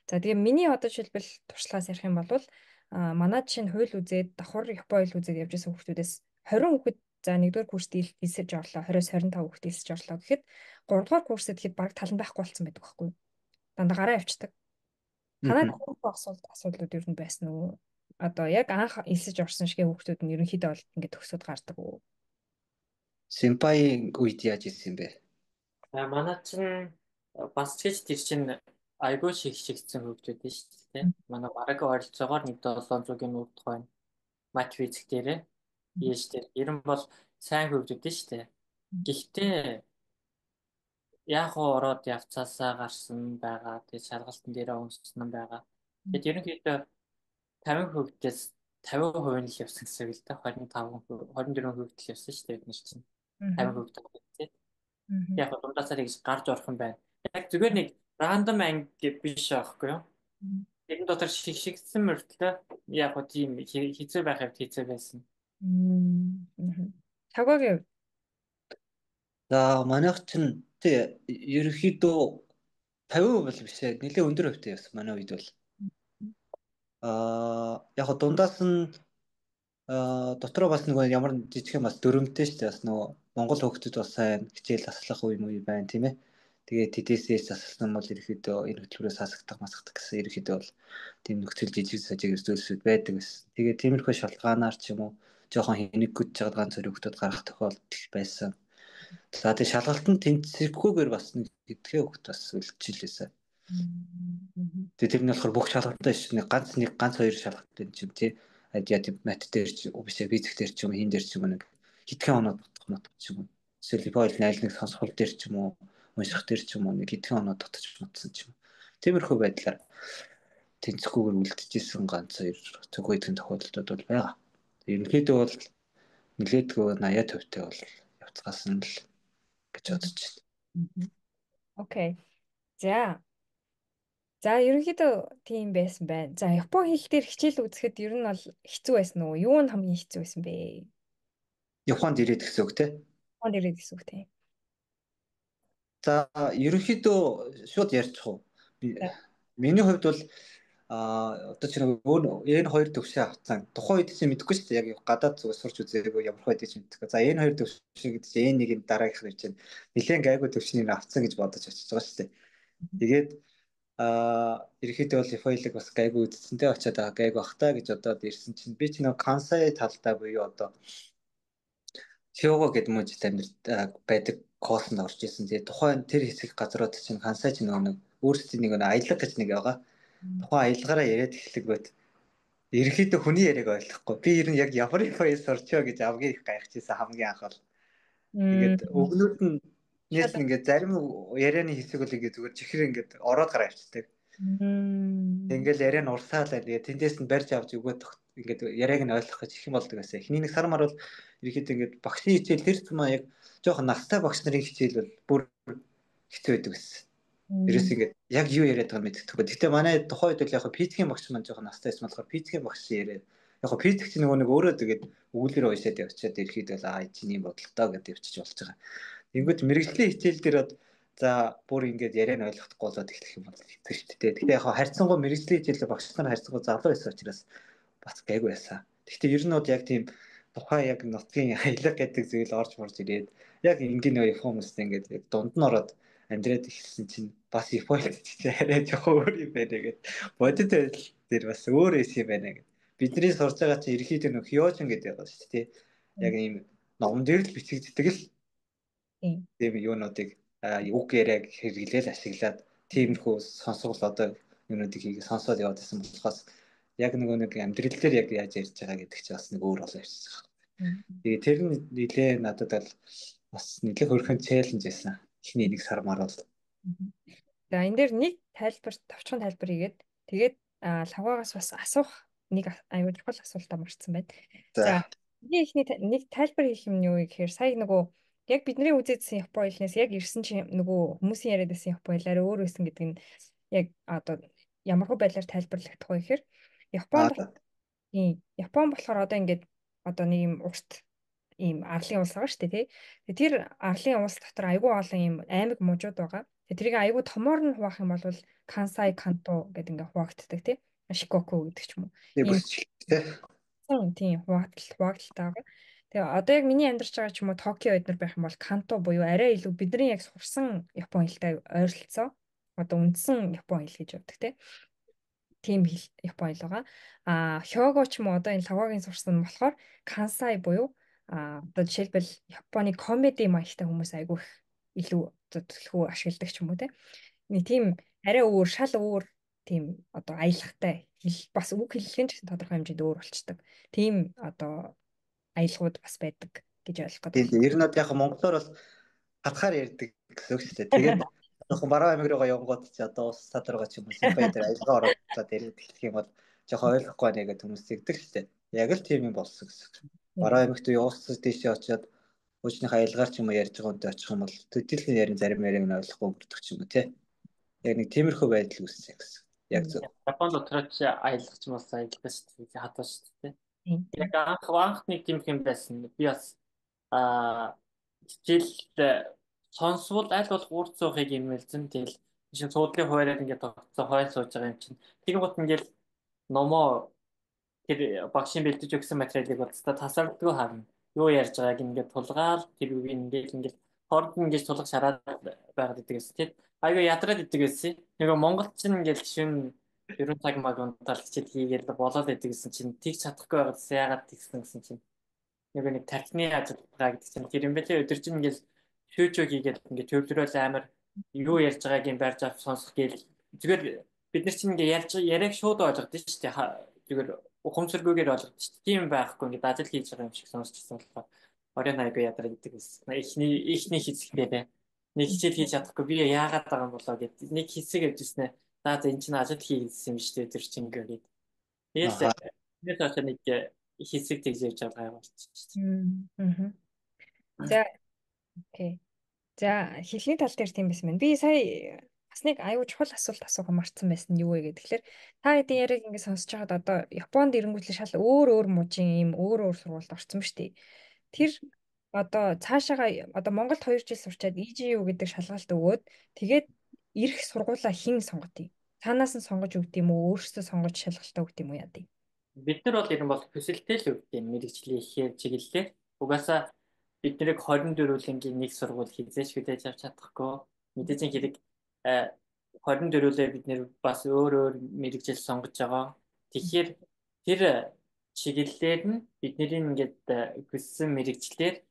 За тэгээ миний одоо жишээлбэл туршлагаас ярих юм бол манай жишээ нь хууль үзээд давхар Япон хэл үзээд явж байсан хүүхдүүдээс 20 хүүхэд За 1-р курст элсэж орлоо 20-25 хүүхэд элсэж орлоо гэхэд 3-р курсэд хэд баг талан байхгүй болсон байдаг байхгүй юу? Дандаа гараа явчихдаг. Танад хөрөнгө асуудлууд ер нь байсан уу? Одоо яг анх элсэж орсон шиг хүүхдүүд нь ерөнхийдөө бол ингээд төгсөөд гардаг уу? Симпай үед яаж ирсэн юм бэ? Манай чинь бас ч гэж тэр чинь айгүй шигшигдсэн хүүхдүүд дээ шүү дээ. Манай бараг ойролцоогоор нэг 700-ийн нүүрд байна. Мат физик дээрээ. Ийш дээр. Ер нь бол сайн хүүхдүүд дээ шүү дээ. Гэхдээ яг ороод явцаасаа гарсан байгаа. Тэгээд шалгалтын дээрээ унссан нь байгаа. Тэгээд ерөнхийдөө 50 хүүхдээс 50% нь л явсан гэсэн үг л да. 24 хүүхэд л явсан шүү дээ. Бид нар чинь 50 хүүхэд тавьдаг. Яг дундаасаа тэгж гарч орох юм байна. Яг зүгээр нэг рандом анги биш аахгүй юу? Тэрэн дотор шигшигдсэн мөртлөө яг гоо тийм хэцүү байх хэвд хэцүү байсан. Цагаагийн За манайх чинь тий ерөнхийдөө 50% бол биш ээ. Нэлээд өндөр хувьтай явсан манай үед бол. Яг гоо дундаас нь дотроо бас нөгөө ямар жижиг юм бас дөрөмтэй шүү дээ. Бас нөгөө Монгол хүүхдүүд бас сайн хичээл таслах үе байна тийм ээ. Тэгээд TDS-ээс засалсан бол ерөөхдөө энэ хөтөлбөрөөс хасагдах гэсэн ерөөхдөө бол тийм нөхцөл жижиг сажиг зүйлсүүд байдаг гэсэн. Тэгээд тиймэрхүү шалтгаанаар ч юм уу жоохон хэнэггүйж жаад ганц хоёр хүүхдүүд гарах тохиолдол байсан. За тэгээд шалгалтанд тэнцвэрхгүйгээр бас нэг хэдхэн хүүхд бас үлдчихлээсэн. Тэгээд тэр нь болохоор бүх шалгалтаа шүү дээ. Ганц хоёр шалгалт энэ чинь тий. Яа тийм мат дээр ч биш физик дээр ч юм хин дээр ч юм нэг хэдхэн оноод дотох ч юм уу. Эсвэл бойл найл нэг сонсгол дээр ч юм уу унших дээр ч юм уу нэг хэдхэн оноо дотож мутсан ч юм. Тиймэрхүү байдлаар тэнцэхгүйгээр үлдчихсэн ганц хоёр цог үйдгийн тохиолдлууд бол байгаа. Ерөнхийдөө бол нэлээдгүй 80% бол явцгаасан л гэж бодож байна. Окей. За ерөнхийдөө тийм байсан байна. За Японы хэл дээр хичээл үзэхэд ер нь бол хэцүү байсан уу? Юу нь хамгийн хэцүү байсан бэ? Японд ирээд гэсэн үг тий. Японд ирээд гэсэн үг тий. За ерөнхийдөө шууд ярьчих уу. Миний хувьд бол одоо чинь энэ хоёр төвшөө авцсан. Тухайн үед чинь мэдэхгүй шүү дээ. Яг гадаад зүгээс сурч үзээгүй ямар хөө гэж мэддэг. За энэ хоёр төвшөө гэдэг чинь энэ нэг дараагийнх нь чинь нэлээд гайгүй төвшнийг авцсан гэж бодож очиж байгаа шүү дээ. Тэгээд ерөнхийдөө бол файлыг бас гайгүй үзсэнтэй очиад гайгүй ахтаа гэж бодоод ирсэн чинь би ч нэг Кансай талдаа буюу одоо Хёго гэдэг мужид амьд байдаг коосонд орж исэн. Тэгээ тухайн тэр хэсэг газрууд чинь Кансай ч нэг өөрсдийн нэг аялга гэж нэг байгаа. Тухайн аялгаараа яриад эхлэх бод ерөнхийдөө хүний яриаг ойлгохгүй. Би ер нь яг Японы файл сурчоо гэж авгийн их гайхажсэн хамгийн анх бол. Тэгээд өгнүүд нь нэс ингээд зарим ярианы хэсэг бол ингээд зүгээр чихэр ингээд ороод гараа авчдаг. Ингээл яриа нь урсаалаа. Тэгээд тэндээс нь барьж авч өгөөд ингээд яриаг нь ойлгох гэж их юм болдог байсан. Эхний нэг сар мар бол ерөөхдөө ингээд багшийн хичээл тэр цумаа яг жоохон настай багш нарын хичээл бол бүр хэцүү байдаг байсан. Ерөөс ингээд яг юу яриад байгааг мэддэггүй. Гэхдээ манай тухайн үед бол яг физикийн багш маань жоохон настай байсан болохоор физикийн багш яриад яг физик чинь нөгөө нэг өөрөө тэгээд өгүүлбэр уншаад явчихад ерөөхдөө чинь юм бодлоо гэдэг явчих болж байгаа. Тэнгүүд мэрэгжлийн хичээл дээр за бүр ингээд яриа нь ойлгохгүй болоод эхлэх юм бол хэцүү шүү дээ. Гэхдээ яг харьцангуй мэрэгжлийн хичээлээ багш нар харьцангуй залуу байсан учраас бас гайгүй байсан. Гэхдээ ер нь бол яг тийм тухайн яг нутгийн аялга гэдэг зүйл орж морж ирээд яг ингийн нэг хүмүүстэй ингээд яг дунд нь ороод амьдраад ихсэн чинь бас Японд чинь арай жоохон өөр юм байна гэдэг. Бодит байдал дээр бас өөр юм байна гэдэг. Бидний сурж байгаа чинь ерхийдээ нөх Хёжин гэдэг байгаа шүү дээ. Яг ийм номон дээр л бичигддэг л тийм юунуудыг үг яриаг хэрэглээл ашиглаад тиймэрхүү сонсгол одоо юунуудыг хийгээ сонсоод яваад байсан болохоос яг нөгөө нэг амьдрал дээр яг яаж ярьж байгаа гэдэг чинь бас нэг өөр болоо явчихж байгаа. Тэгээ тэр нь нэлээ надад бол бас нэлээ хөрхэн челленж байсан. Эхний нэг сар мар бол. За энэ дээр нэг товчхон тайлбар хийгээд тэгээд лавгаагаас бас асуух нэг аюул чухал асуултаа марцсан байна. За эхний нэг тайлбар хийх юм нь юу гэхээр сая нөгөө яг бидний үзээдсэн Японы хэлнээс яг ирсэн чинь нөгөө хүмүүсийн яриад байсан Японы хэлээр өөр байсан гэдэг нь яг одоо ямар хөө байдлаар тайлбарлагдах вэ гэхээр Япон болохоор одоо ингээд одоо нэг юм урт ийм арлын улс байгаа шүү дээ тий. Тэр арлын улс дотор айгүй олон ийм аймаг мужууд байгаа. Тэрийг айгүй томоор нь хуваах юм бол Кансай, Канто гэдэг ингээд хуваагддаг тий. Шикоку гэдэг ч юм уу. Тийм хуваагдaltaй байгаа. Тэгээ одоо яг миний амьдарч байгаа ч юм уу Токио эднэр байх юм бол Канто буюу арай илүү бидний яг сурсан Япон хэлтэй ойролцоо. Одоо үндсэн Япон хэл гэж боддог те. Тийм хэл Япон хэл байгаа. Хёго ч юм уу одоо энэ логогийн сурсан нь болохоор Кансай буюу одоо жишээлбэл Японы комеди маягтай хүмүүс айгүй их илүү одоо төлхөө ашигладаг ч юм уу те. Нэг тийм арай өөр, шал өөр тийм одоо аялахтай хэл бас үг хэллэхэн ч гэсэн тодорхой хэмжээнд өөр болчдөг. Тийм одоо аялгууд бас байдаг гэж ойлгох Тийм гэдэг. ер нь яг монголоор бол хатгаар ярьдаг гэсэн үг шүү дээ. Тэгээд жоохон баруун аймаг руугаа явгоот чи одоо ус цаад руугаа ч юм уу симпай дээр аялгаа ороод ирээд хэлэх юм бол жоохон ойлгохгүй байна гэдэг хүмүүс тэгдэг шүү дээ. Яг л тийм юм болсон гэсэн. Баруун аймагт явуулсан тийшээ очиод өчнийх аялгаар ч юм уу ярьж байгаа үнтэй очих юм бол төдийлний ярин зарим яриг нь ойлгохгүй өнгөрдөг ч юм уу тий. Яг нэг тиймэрхүү байдал үүссэн гэсэн. Яг зөв. Японд дотроо чи аялах ч юм уу аялдаг шүү дээ. Хатаа шүү дээ. Яг анх нэг тийм юм байсан. Би бас хичээл сонсвол аль болох урд суухыг имэлзэн тэгэл шиг суудлын хуваараад ингээд тогтцоо хойно сууж байгаа юм чинь. Тэгэн гут ингээд номоо тэр багшийн бэлдэж өгсөн материалыг бодсоо тасардгүй харна. Юу ярьж байгааг ингээд тулгаал тэр үг ингээд хорд ингээд тулгах шараад байгаад идэг гэсэн. Тэгэд айгаа ядраад идэг гэсэн. Нөгөө Монгол ч ингээд шин ерөн цаг маг унтаал хичээл хийгээл болоод идэг гэсэн чинь тэгж чадахгүй байгаадсан яагаад тэгсэн гэсэн чинь нөгөө нэг тархины ажиллагаа гэдэг чинь тэр юм бэлээ өдөржин ингээд шүүчөө хийгээд ингээд төвлөрөөл амар юу ярьж байгааг юм барьж авч сонсох гээл зүгээр бид нар чинь ингээд яриаг шууд ойлгодог шүү дээ. Зүгээр ухамсаргүйгээр ойлгодог шүү дээ. Тийм байхгүй ингээд ажил хийж байгаа юм шиг сонсчихсан болохоор оройн айгүй ядраа гэдэг байсан. Эхний хэсэгтээ бай. Нэг хичээл хийж чадахгүй би яагаад байгаа юм болоо гэдэг нэг хэсэг явжсэн. За энэ чинь ажил хийсэн юм шүү дээ тэр чинь ингээд. Тэгэл нэг цаашаа нэг хэсэг тэгж явж байгаа болчихсон. За окей. За хэлний тал дээр тийм байсан байна. Би сая бас нэг аюул чухал асуулт асуух марцсан байсан нь юу вэ гэхээр та хэдийн яриг ингэ сонсож байгаад одоо Японд ирэнгүүтлээ шал өөр мужийн ийм өөр сургуульд орсон ба штий. Тэр одоо цаашаага одоо Монголд 2 жил сурчаад EGU гэдэг шалгалт өгөөд тэгээд ирэх сургуулаа хэн сонгодог? Цаанаас нь сонгож өгд юм уу? Өөрсдөө сонгож шалгалтаа өгд юм уу яа тий? Бид нар бол ер нь бол төсөлтэй л өгд юм мэрэгжлийн ихээр чиглэлээр. Угаасаа бид нэрийг 24-ийн нэг сургууль хийзээч хүлээж авч чадахгүй. Мэдээж хэрэг 24-өө бид нэр бас өөр мэрэгжил сонгож байгаа. Тэгэхээр тэр чиглэлээр нь бидний ингээд хүссэн мэрэгчлэр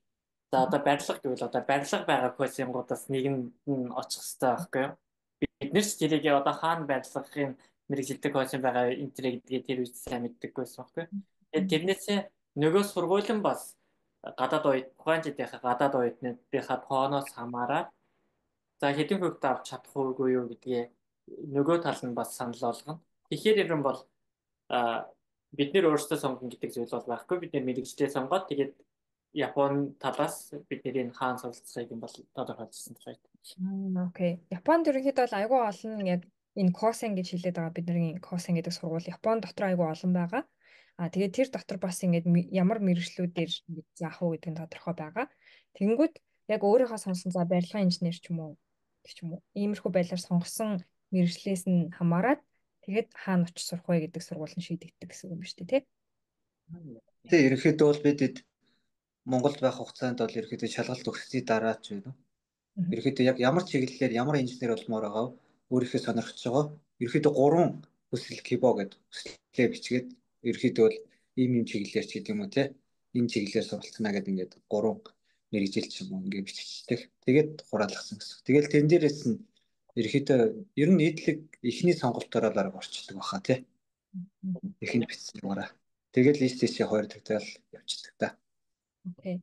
за одоо барилга гэвэл одоо барилга байгаа коучингуудаас нэг нь очих хэрэгтэй байхгүй юу? Бид нэр ч тэрийг одоо хаана барилгын мэрэгжилтэй коучинг байгаа интернет гэдгийг тэр үед сайн мэддэггүй байсан байхгүй юу? Тэгээд тэрнээсээ нөгөө сургууль нь бас гадаад үед тухайн жилийнхаа гадаад уядныхаа тооноос хамаараад за хэдэн хүүхэд авч чадах уугүй юу гэдгээ нөгөө тал нь бас санал болгоно. Тэгэхээр ер нь бол бид нэр өөрсдөө сонгоно гэдэг зүйл бол байхгүй. Бид нэр мэрэгчлээ сонгоод тэгээд Япон талаас бидний энэ хаан суралцахыг юм бол тодорхойлсон байна. Окей. Японд ерөнхийдөө бол айгүй олон яг энэ Косен гэж хэлээд байгаа бидний Косен гэдэг сургууль Япон дотор айгүй олон байгаа. Тэгээд тэр дотор бас ингээд ямар мэрэгчлүүдээр заах уу гэдэг нь тодорхой байгаа. Тэнгүүд яг өөрийнхөө сонсон за барилгын инженер ч юм уу гэх юм уу. Иймэрхүү байдлаар сонгосон мэрэгчлээс нь хамаарат тэгээд хаана очиж сурах вэ гэдэг сургууль нь шийдэгддэг гэсэн үг юм шүү дээ, тий? Ерөнхийдөө бол бид Монголд байх хугацаанд бол ерөнхийдөө шалгалт өгсөний дараа ч байна. Ерөнхийдөө яг ямар чиглэлээр ямар инженер болмоор байгаа өөрийнхөө сонирхож байгаа. Ерөнхийдөө 3 хүсэл кибо гэдэг хүслээ бичгээд ерөнхийдөө бол ийм чиглэлээр ч гэдэг юм уу те энэ чиглэлээр суралцана гэдэг ингээд 3 мэрэгжил ч юм уу ингээд биччихдэг. Тэгээд хураалгасан гэсэн. Тэгэл тэн дээрээс нь ерөнхийдөө ер нь нийтлэг эхний сонголтоор л арга орчдөг баха те. Эхний бичсэн дугаараа. Тэгэл листээсээ 2 тагтаал явчихдаг та. Окей.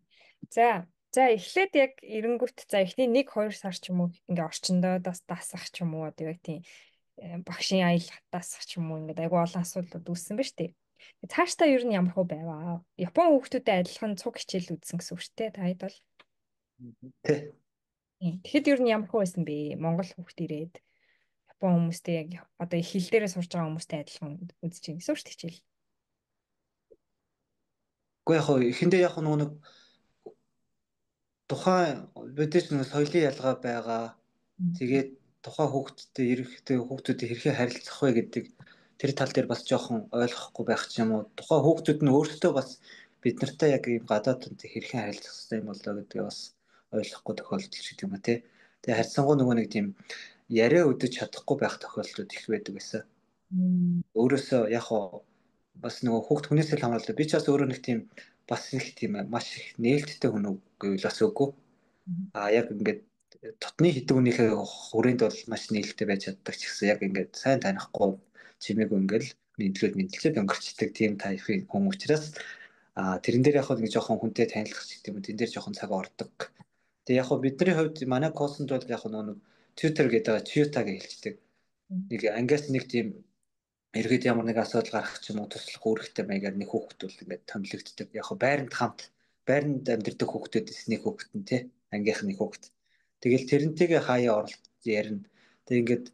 За эхлээд яг эренгүүт за эхний 1-2 сар ч юм уу ингээ орчиндоо дасах ч юм уу одоо яг тийм багшийн аялалтаас ч юм уу ингээд айгүй олон асуудлууд үүссэн ба штэ. Цаашдаа ер нь ямар хөө байваа? Япон хүүхдүүдэд адилхан цуг хичээл үзсэн гэсэн үг штэ. Та хэд бол тий. Тэгэхэд ер нь ямар хөө байсан бэ? Монгол хүүхд ирээд Япон хүмүүстэй яг одоо их хил дээрээ сурж байгаа хүмүүстэй адилхан үзэж байгаа гэсэн үг штэ хичээл. Гэхдээ яг эхэндээ яг нэг тухайн бидээс нэг соёлын ялгаа байгаа. Тэгээд тухайн хүүхдтэй ирэхдээ хүүхдүүдийг хэрхэн харилцах вэ гэдэг тэр тал дээр бас жоохон ойлгохгүй байх ч юм уу. Тухайн хүүхдүүд нь өөрсдөө бас бид нартай яг ийм гадаад хүнтэй хэрхэн харилцах хэрэгтэй юм болоо гэдгээ бас ойлгохгүй тохиолдол ч гэдэг юм уу те. Тэгээ харьцангуй нөгөө нэг тийм яриа өдөж чадахгүй байх тохиолдлууд их байдаг байсан. Өөрөөсөө яг хоо бас нөгөө хүүхд хүнээсээ л хамааралтай. Би ч бас өөрөө нэг тийм бас их тийм маш их нээлттэй хүн гэвэл бас үгүй. Яг ингээд тотны хэдэн хүнийхээ хүрээнд бол маш нээлттэй байж чаддаг ч гэсэн яг ингээд сайн танихгүй чимээгүй ингээл мэдлээд өнгөрчдөг тийм тайпын хүн учраас тэрэн дээр яг хөө нэг жоохон хүнтэй танилцах ч гэдэг юм. Тэн дээр жоохон цаг ордог. Тэгээ яг хөө бидний хувьд манай косонд бол яг нэг Twitter гэдэг Toyota гэж хэлждэг. Нэг ангиас нэг тийм ерөөд ямар нэг асуудал гарах ч юм уу туслах үүрэгтэй маягаар нэг хүүхэд бол ингээд томилогддог. Яг хөө байранд амьдардаг хүүхдүүдээс нэг хүүхэд нь тий ангийнхны хүүхэд. Тэгэл тэрнтэйгээ хаяа оролт ярина. Тэг ингээд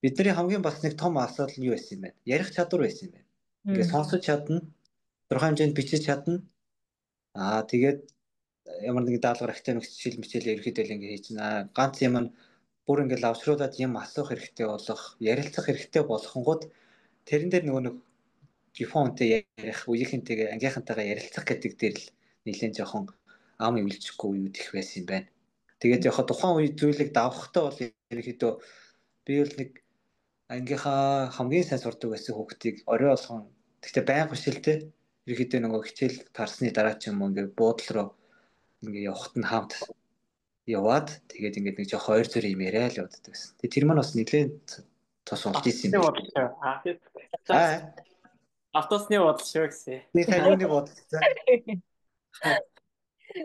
бидний хамгийн бас нэг том асуудал нь юу байсан юм бэ? Ярих чадвар байсан юм байна. Ингээд сонсож чадна, тодорхой хэмжээнд бичиж чадна. Тэгээд ямар нэг даалгавар ахтай нэг хичээл ерөөхдөө л ингээд хийж ганц юм нь бүр ингээд лавшруулад юм асуух хэрэгтэй болох, ярилцах хэрэгтэй болгонгууд тэрэн дээр нөгөө нэг телефонтэй ярих, үеийнхэнтэйгээ ангийнхантайгаа ярилцах гэдэг дээр л нэлээд жоохон ам өвлжихгүй үед их байсан юм байна. Тэгээд яг тухайн үе зүйлийг давхтаа бол ерөөхдөө би бол нэг ангийнхаа хамгийн сайн сурдаг байсан хүүхдийг орой болгон гэхдээ байн хөшөлтэй ерөөхдөө нөгөө хичээл тарсны дараа ч юм уу ингээд буудлын руу ингээд явахт нь хамт яваад тэгээд ингээд нэг жоох ойр зөрөө юм яриа л явдаг байсан. Тэгээд тэр маань бас нэлээд тус болж исэн юм байна. Автосны бодол шүү гэсэн. Би сайн юуны бодол гэсэн.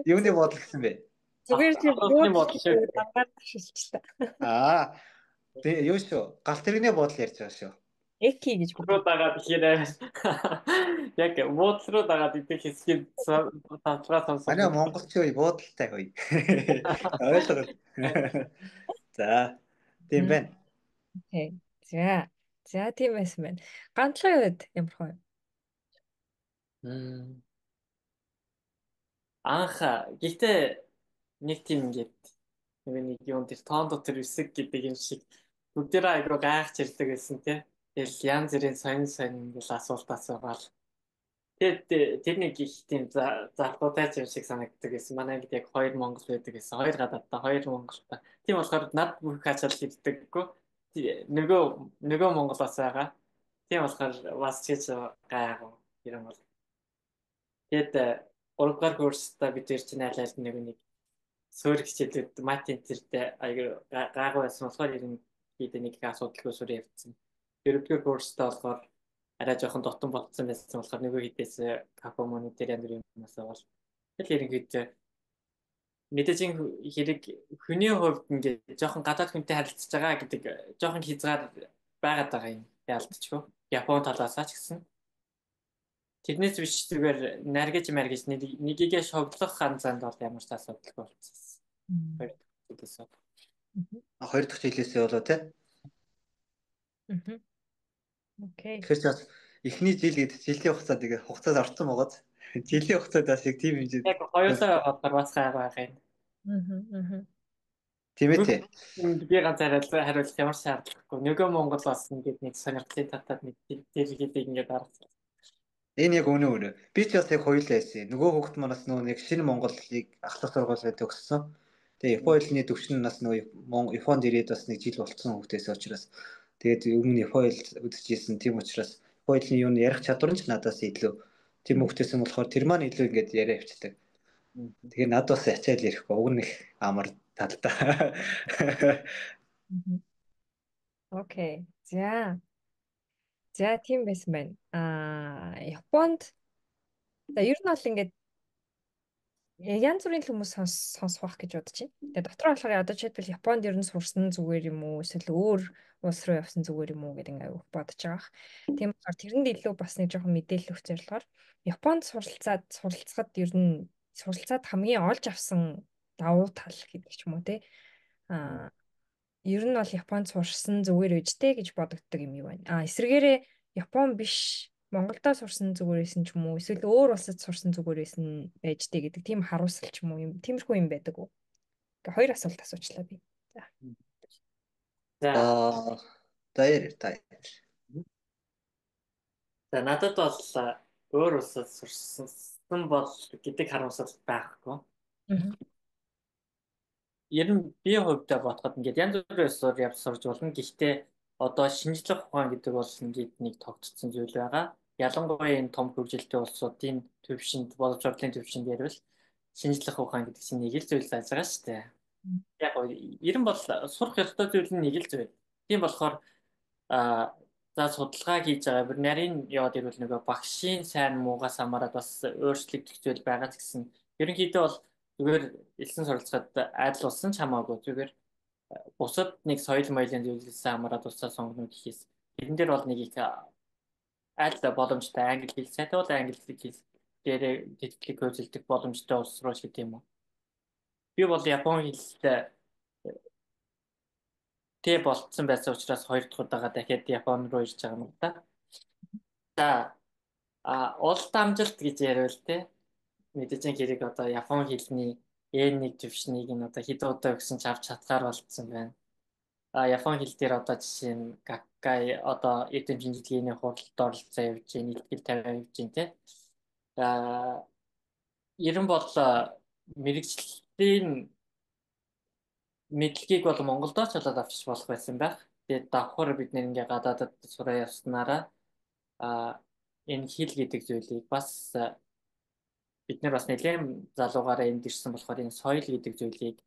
Юуны бодол гэсэн бэ? Зүгээр чи бодол шүү. Дангаар ташилчлаа. Тэгээ юу шүү? Галт тэрэгний бодол ярьж байгаа шүү. Эки гэж руу дагаад ихээр яг буудлын руу дагаад идэх хэсгийг татлаа сонсох. Манай монголчин үе буудалтай үе. Ойлгоо. За, тийм байна. Окей. За тийм байсан байна. Ганцхан үед ямар хөө? Гэхдээ нэг тийм ингээд нэг юм тэр тоон дотор үсэг гэдэг юм шиг бүгдээрээ айгуу гайхаж ирдэг гэсэн тий. Тэгэл янз бүрийн сонин ингээл асуулт асуугаал. Тэгээд тэр нэг их тийм залхуутай юм шиг санагддаг гэсэн. Манай ингээд яг 2 монгол байдаг гэсэн. 2 гадаадтай 2 монголтай. Тийм болохоор над бүх ачаал хийдэггүй. Нөгөө монгол бас байгаа. Тийм болохоор бас чиж гайхав юм бол. Тэгээд 3 дугаар курстаа бид тэр чинь айл нэг суурь хичээлүүд матин тэртэй аягүй гайгүй байсан болохоор ерөнхийдөө нэг их асуудалгүй суурь явцсан. 4-р курстаа болохоор арай жоохон дотн болцсон байсан болохоор нөгөө хідээс капо монитор янз бүрийн юмас бол тэгэл ерөнхийдөө мэдээжин хэрэг хүний хувьд ингээд жоохон гадаад хүнтэй харилцаж байгаа гэдэг жоохон хязгаар байгаад байгаа юм яалтчгүй. Япон талаасаа ч гэсэн тэрнээс биш зүгээр наргиж нэгийгээ шоглох ганцаанд бол ямар ч асуудалгүй болчихсон. Хоёр дахь жилээсээ болоо тий. Окей. Тэгэхээр бас эхний жил гэдэг жилийн хугацаа тэгээ хугацаад орсон байгаад жилийн хугацаад бас яг тийм хэмжээнд яг хоёулаа бодохоор бас гайхаа юм. Тийм ээ тий. Би ганц хариулах ямар шаардлагагүй. Нөгөө Монгол бас ингээд нэг сонирхлын татаад нэг тэр хэдийг ингээд аргасан. Энэ яг үнэ. Би ч бас яг хоёулаа байсан. Нөгөө хүүхд манаас нөгөө нэг шинэ Монголыг ахлах сургуулиуд төгссөн. Тэгээ Японы хэлний төвшин нас нөгөө Японд ирээд бас нэг жил болцсон хүүхдээс учраас тэгээд өмнө Японы хэл үзчихсэн. Тийм учраас Японы хэлний юу ярих чадвар нь ч надаас илүү тийм хүүхдээс нь болохоор тэр маань илүү ингээд яриа авчдаг. Тэгэхээр над бас ачаал ярихгүй. Уг нь их амар талдаа. Окей. За тийм байсан байна. Японд ер нь бол ингээд янз бүрийн хүмүүс сонсох байх гэж бодож байна. Тэгээ дотор болохоор одоо жишээлбэл Японд ер нь сурсан зүгээр юм уу эсвэл өөр улс руу явсан зүгээр юм уу гэдэг ингээд бодож байгаа. Тийм болохоор тэрэнд илүү бас нэг жоохон мэдээлэл өгч зорилгоор Японд суралцахад ер нь суралцаад хамгийн олж авсан давуу тал гэдэг ч юм уу те. Ер нь бол Японд сурсан зүгээр үжтэй гэж бодогддог юм юу байна. Эсвэргээрээ Япон биш Монголдо сурсан зүгээрээс нь ч юм уу эсвэл өөр улсад сурсан зүгээрээс нь байжтэй гэдэг тийм харуулсал ч юм уу юм тиймэрхүү юм байдаг уу? Ингээ хоёр асуулт асуучлаа би. За надад бол өөр улсад сурсан болцсон бол гэдэг харамсал байхгүй. Мгм. Ер нь би хувьдаа бодоход ингээд янз бүрийн ёсоор явж сурж болно. Гэхдээ одоо шинжлэх ухаан гэдэг бол ингээд нэг тогтцсон зүйл байгаа. Ялангуяа энэ том хөгжилтэй улсуудын төвшөнд, боловсролын төвшөнд ярил шинжлэх ухаан гэдэг чинь нэг л зүйл зааж байгаа шүү дээ. Яг гоо ер нь бол сурах ёстой зүйл нь нэг л зүйл. Тийм болохоор за судалгаа хийж байгаа бүр нарийн яваад ирвэл нөгөө багшийн сайн муугаас хамаарат бас өөрчлөгдөх зүйл байгаа ч гэсэн ерөнхийдөө бол зүгээр элсэн суралцахад айдал болсон ч хамаагүй зүгээр бусад нэг соёл моёлын зүйлээс хамаарат тусаа сонгоно гэхээс тэрэн дээр бол нэг их аль боломжтой англи хэл сайтай бол англи хэл дээрээ тэтгэлэг хөөцөлдөх боломжтой улс руу ч гэдэг юм уу. Би бол япон хэлтэй болцсон байсан учраас хоёр дахь удаага дахиад Япон руу ирж байгаа юм да. За улс амжилт гэж яриул те. Мэдээж хэрэг одоо Япон хэлний N1 төвшнийг нь одоо хэд удаа өгсөн ч авч чадхаар болцсон байна. Япон хэл дээр одоо жишээ нь Гаккай одоо эрдэм шинжилгээний хуралд оролцоо явж байна, ихтгэл тавиа явж байна те. Ер нь бол мэрэгжлийн мэдлэгийг бол Монголдоо ч болоод авчиж болох байсан байх. Тэгээд давхар бид нэр ингээ гадаадд сураа явснараа энэ хэл гэдэг зүйлийг бас бид нар бас нэлээд залуугаараа энд ирсэн болохоор энэ соёл гэдэг зүйлийг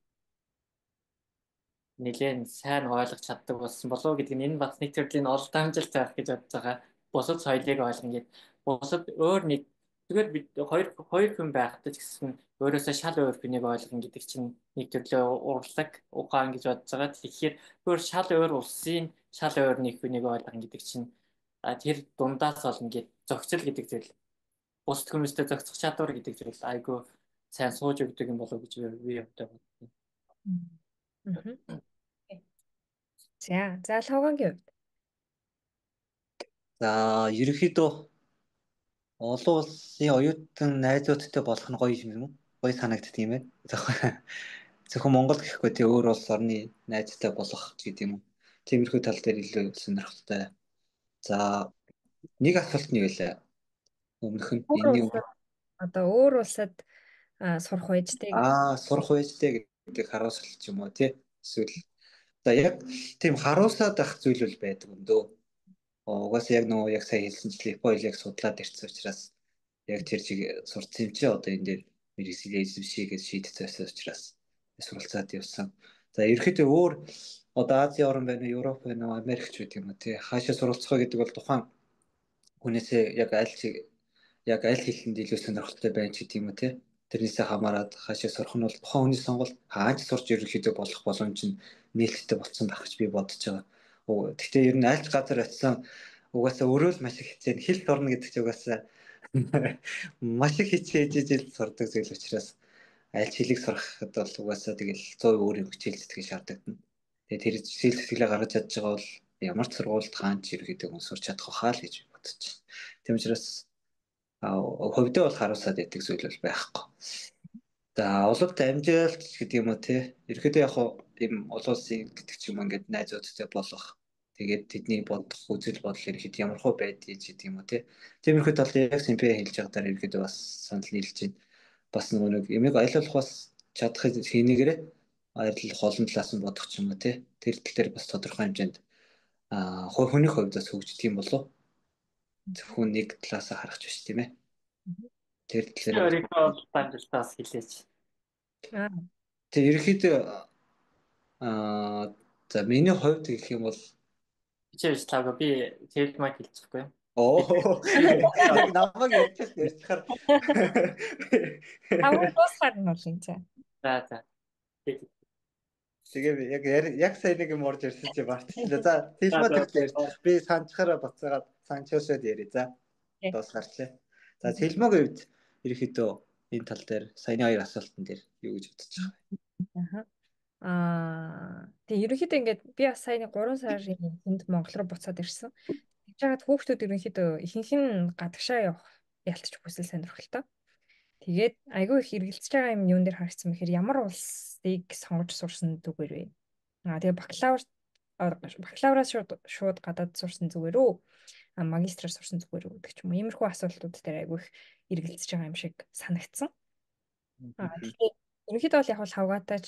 нэлээд сайн ойлгож чаддаг болсон болов уу гэдэг нь энэ бас нэг төрлийн олд амжилт байх гэж бодож байгаа. Бусад соёлыг ойлгоно гэд бусад өөр нэг зүгээр бид хоёр хүн байхад ч гэсэн өөрөөсөө шал өөр хүнийг ойлгоно гэдэг чинь нэг төрлийн урлаг ухаан гэж бодож байгаа. Тэгэхээр өөр шал өөр улсын шал өөр нэг хүнийг ойлгоно гэдэг чинь тэр дундаас бол ингээд зохицол гэдэг зүйл бусад хүмүүстэй зохицох чадвар гэдэг зүйл айгүй сайн сууж өгдөг юм болов уу гэж би боддог. За логогийн хувьд. За ерөнхийдөө олон улсын оюутан найзуудтай болох нь гоё юм уу? Гоё санагддаг юм байна. Зөвхөн Монгол гэхгүй тий өөр улс орны найзтай болох ч гэдэг юм уу. Тиймэрхүү тал дээр илүү сонирхолтой. За нэг асуулт нь юу вэ? Өмнөх нь энэний Одоо өөр улсад сурах байжтэй. Сурах байжтэй гэдэг харуулсалт юм уу тий? Эсвэл за яг тийм харуулсаад байх зүйл бол байдаг юм дөө. Угаасаа яг нөгөө яг сайн хэлсэнчлээ Япон хэл яг судлаад ирсэн учраас яг тэр чиг сурцсан юм чи одоо энэ дээр мэрэгжил эзэмшээ гэж шийдсэн учраас суралцаад явсан. За ерөөхдөө өөр одоо Азийн орн байна уу, Европ байна уу, Америк ч гэдэг юм уу тий. Хаашаа суралцах гэдэг бол тухайн хүнээсээ яг аль хэлэнд илүү сонирхолтой байна ч гэдэг юм уу тий. Тэрнээсээ хамаарат хаашаа сурах нь бол тухайн хүний сонголт хаач сурч ерөөхдөө болох боломж нь нээлттэй болсон байх гэж би бодож байгаа. Гэхдээ ер нь аль ч газар очисон угаасаа өөрөө л маш их хичээн хэл сурна гэдэг чинь угаасаа маш их хичээж сурдаг зүйл учраас аль ч хэлийг сурахад бол угаасаа тэгэл 100% өөрийн хичээл зүтгэж шаардлагатна. Тэгээ тэр хичээл зүтгэлээ гаргаж чадж байгаа бол ямар ч сургуульд хаач ерөөдөө хүн сурч чадах байхаа л гэж бодож байна. Тийм учраас хөвдөө бол харуулсаад байдаг зүйл бол байхгүй. За улууд амжилт гэдэг юм уу те. Ерөөдөө яг ийм олон улсын гэдэг ч юм ингээд найзуудтай болох. Тэгээд тэдний бодох үзэл бодол ерөөд ямар хөө байдгийг гэдэг юм уу те. Тиймэрхүү тал яг симпэ хэлж байгаа дараа ерөөдөө бас санал нийлж байна. Бас нэг ямиг аялуулах бас чадах хийнэгээрээ аялуулах олон талаас нь бодох ч юм уу те. Тэр тал дээр бас тодорхой хэмжээнд хүний хувьд бас хөгждөг юм болов. Зөвхөн нэг талаас харах ч биш тийм ээ. Тэр талаар өөрийнхөө амжилтаас хэлээч. Тэгээ ерөөхдөө за миний хувьд гэх юм бол чивч таагаа би тэвд майк хэлчихгүй юм. Яг намайг ярьчихаар Аваа дуусгаар нь бол энэ. За. Тэгээ би яг сайн нэг юм орж ирсэн чи мартчихлаа. За тийшмаа тэгтээ би санчхаараа буцаагаад санчоосод яриа. За дуусгаарчлаа. За Сэлмогийн хувьд ерөөхдөө энэ тал дээр саяны хоёр асуултан дээр юу гэж бодож байгаа вэ? Тэгээ ерөнхийдөө ингээд би бас саяны 3 сарын энд Монгол руу буцаад ирсэн. Тэгж жагаад хүүхдүүд ерөнхийдөө ихэнх нь гадагшаа явах ялтч хүсэл сонирхолтой. Тэгээд айгүй их эргэлзэж байгаа юм юун дээр харагдсан бэхээр ямар улсыг сонгож сурсан зүгээр вэ? Тэгээ бакалавраас шууд гадаад сурсан зүгээр үү? Магистраар сурсан зүгээр үү гэдэг ч юм уу. Иймэрхүү асуултууд дээр айгүй их эргэлзэж байгаа юм шиг санагдсан. Тэгэхээр ерөнхийдөө бол яг бол хавгаатайч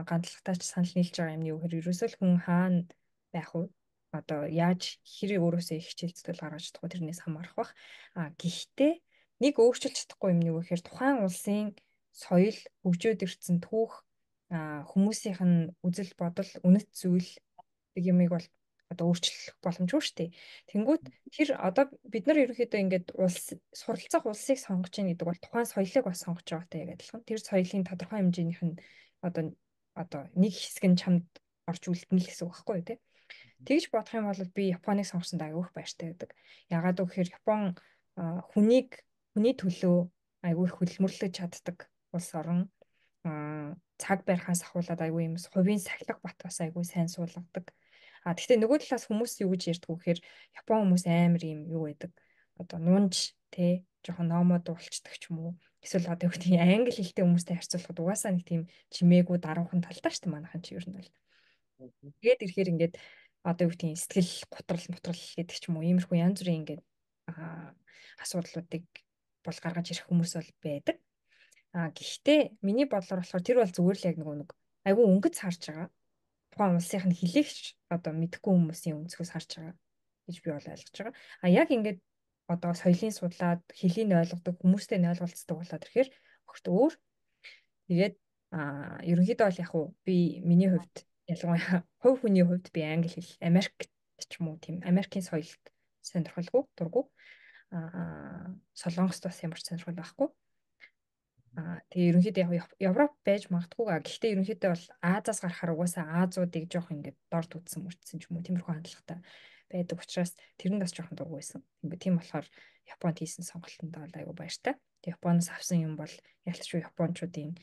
ганцлагтайч санал нийлж байгаа юм юу гэхээр ерөөсөө л хүн хаана байх вэ? Одоо яаж хэрэг өөрөөсөө их хичээл зүтгэл гаргаж чадах вэ? Тэрнээс хамаарах бах. Гэхдээ нэг өөрчилж чадахгүй юм юу гэхээр тухайн улсын соёл, хөгжөөд ирсэн түүх, хүмүүсийнх нь үзэл бодол, үнэт зүйл юмыг бол одоо өөрчлөх боломжгүй шүү дээ. Тэнгүүт тэр одоо бид нар ерөнхийдөө ингээд суралцах улсыг сонгож ийн гэдэг бол тухайн соёлыг бас сонгож байгаатай яг адилхан. Тэр соёлын тодорхой хэмжээнийх нь одоо нэг хэсэг нь чамд орж үлдэнэ л гэсэн үг байхгүй юу те. Тэгж бодох юм бол би Японыг сонгосон айгүйх баяртай байдаг. Ягаад гэвэл Япон хүний төлөө айгүй их хөдөлмөрлөж чаддаг улс орон, цаг барихаас ахуулаад айгүй юм хувийн сахилга бат бас айгүй сайн суулгадаг. Гэхдээ нөгөө талаас хүмүүс юу гэж ярьдаг вэ гэхээр Япон хүмүүс амар юм юу байдаг. Одоо нунж те жоохон номод уулцдаг ч юм уу. Эсвэл одоо юу гэдэг англи хэлтэй хүмүүстэй харьцуулахад угаасаа нэг тийм чимээгүй даруухан талтай шүү дээ манайхан чи ер нь бол. Тэгээд ирэхээр ингээд одоо юу гэдэг сэтгэл готрол гэдэг ч юм уу иймэрхүү янз бүрийн ингээд асуудлуудыг бол гаргаж ирэх хүмүүс бол байдаг. Гэхдээ миний бодлоор болохоор тэр бол зүгээр л яг нэг айгүй өнгөц харж байгаа. Тухайн улсынх нь хэлээгч одоо мэдхгүй хүмүүсийн өнцгөөс харж байгаа гэж би бол ойлгож байгаа. Яг ингээд одоо соёлын судлаад хэлийг ойлгодог хүмүүстэй нь ойлголцдог болоод ирэхээр огт өөр. Тэгээд ерөнхийдөө бол яг уу би миний хувьд ялангуяа хувь хүний хувьд би англи хэл, Америкт ч юм уу тийм Америкийн соёлд сонирхолгүй, дурггүй. Солонгост бас ямар ч сонирхол байхгүй. Тэгээ ерөнхийдөө яг Европ байж магадгүй. Гэхдээ ерөнхийдөө бол Азаас гарахаар угаасаа Азуудыг жоох ингээд дорд үтсэн мөрчсөн ч юм уу тиймэрхүү хандлагатай байдаг учраас тэр нь бас жоохон дургүй байсан. Тийм болохоор Японд хийсэн сонголтонд бол аюу баяртай. Японоос авсан юм бол ялчгүй японочдын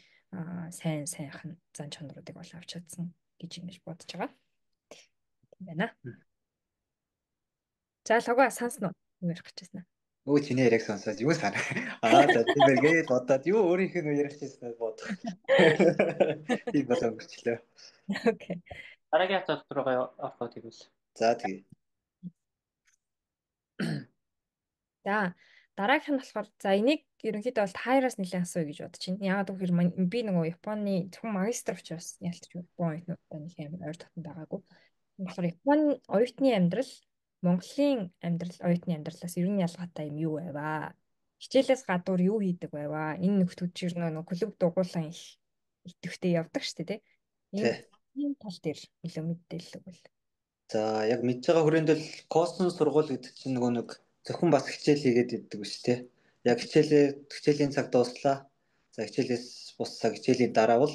сайхан зан чанаруудыг бол авч чадсан гэж ингэж бодож байгаа. Тийм байна. За логоо сансан уу? Юу ярих гэж байна? Өө чиний яриг сонсоод юу санаа. За тиймэргээ бодоод юу өөрийнх нь ярих гэсэн бодох. Тийм болоо өнгөрчлөө. Окей. Дараагийн асуулт руугаа орохоо тэгвэл. За тэгээ. За дараагийнх нь болохоор за энийг ерөнхийдөө бол таараас нэлээд асууя гэж бодож байна. Яагаад гэвэл би нөгөө Японы зөвхөн магистр учраас ялтч Япон оюутнуудтай нэг амар ойр дотн байгаагүй. Тэгэхээр Японы оюутны амьдрал Монголын оюутны амьдралаас ер нь ялгаатай юм юу байваа? Хичээлээс гадуур юу хийдэг байваа? Энэ нөхдөж нөгөө клуб дугуулan их идэвхтэй явдаг шүү дээ, тий? Энэ тал дээр илүү мэдээлэл өгвөл. За яг мэдж байгаа хүрээнд л космос сургууль гэдэг чинь нөгөө нэг зөвхөн бас хичээл хийгээд иддэг биш тий. Яг хичээлийн цаг дууслаа. За хичээлээс бус цаг хичээлийн дараа бол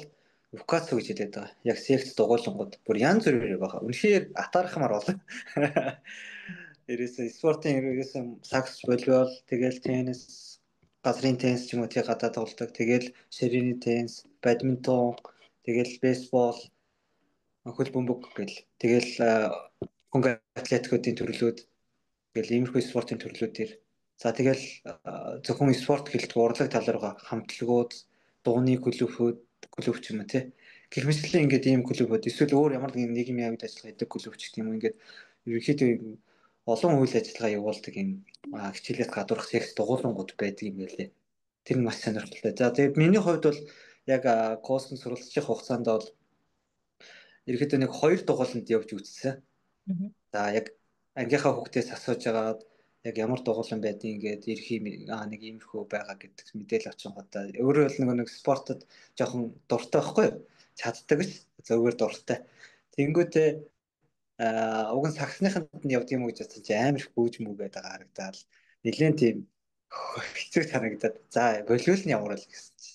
вокацо гэж хэлээд байгаа. Яг секц дугуулангууд бүр янз бүрээр байгаа. Үнэхээр атаархмаар болно. Ерөөсөө спортын ерөөсөө сакс волейбол, тэгэл теннис, газрын теннис ч юм уу тий гадаад тоглодог. Тэгэл ширээний теннис, бадминтон, тэгэл бейсбол, хөл бөмбөг гэл. Тэгэл хөнгө атлетикуудын төрлүүд тэгэл иймэрхүү спортын төрлүүдээр. За тэгэл зөвхөн спорт гэлтгүй урлаг тал руугаа хамтлагууд, дууны клуб ч юм уу тий. Гэх мэтлэн ингээд ийм клубүүд эсвэл өөр ямар нэгэн нийгмийн аюулт ажиллагаа хийдэг клуб ч гэдэм юм ингээд ерөнхийдөө олон үйл ажиллагаа явуулдаг юм хичээлээс гадуурх секс дугуулангууд байдаг юм байлээ. Тэр нь маш сонирхолтой. За тэгээд миний хувьд бол яг космос суралцчих хугацаанд бол ерөнхийдөө нэг 2 дугууланд явж үзсэн. За яг ангийнхаа хүүхдээс асууж агаад яг ямар дугуулан байдгийг ингээд ирэх нэг иймэрхүү байгаа гэдэг мэдээлэл авчин гоо. Өөрөө бол нэг спортод жоохон дуртай байхгүй юу? Чаддаг ш. Зөвхөн дуртай. Тэнгүүтээ уг нь саксныханд нь явд юм уу гэж бодсон чи амар их гүйж мүү байдаг харагдаад нэлээд тийм хэцүү санагдаад за волейбол нь ямар л гэсэн чи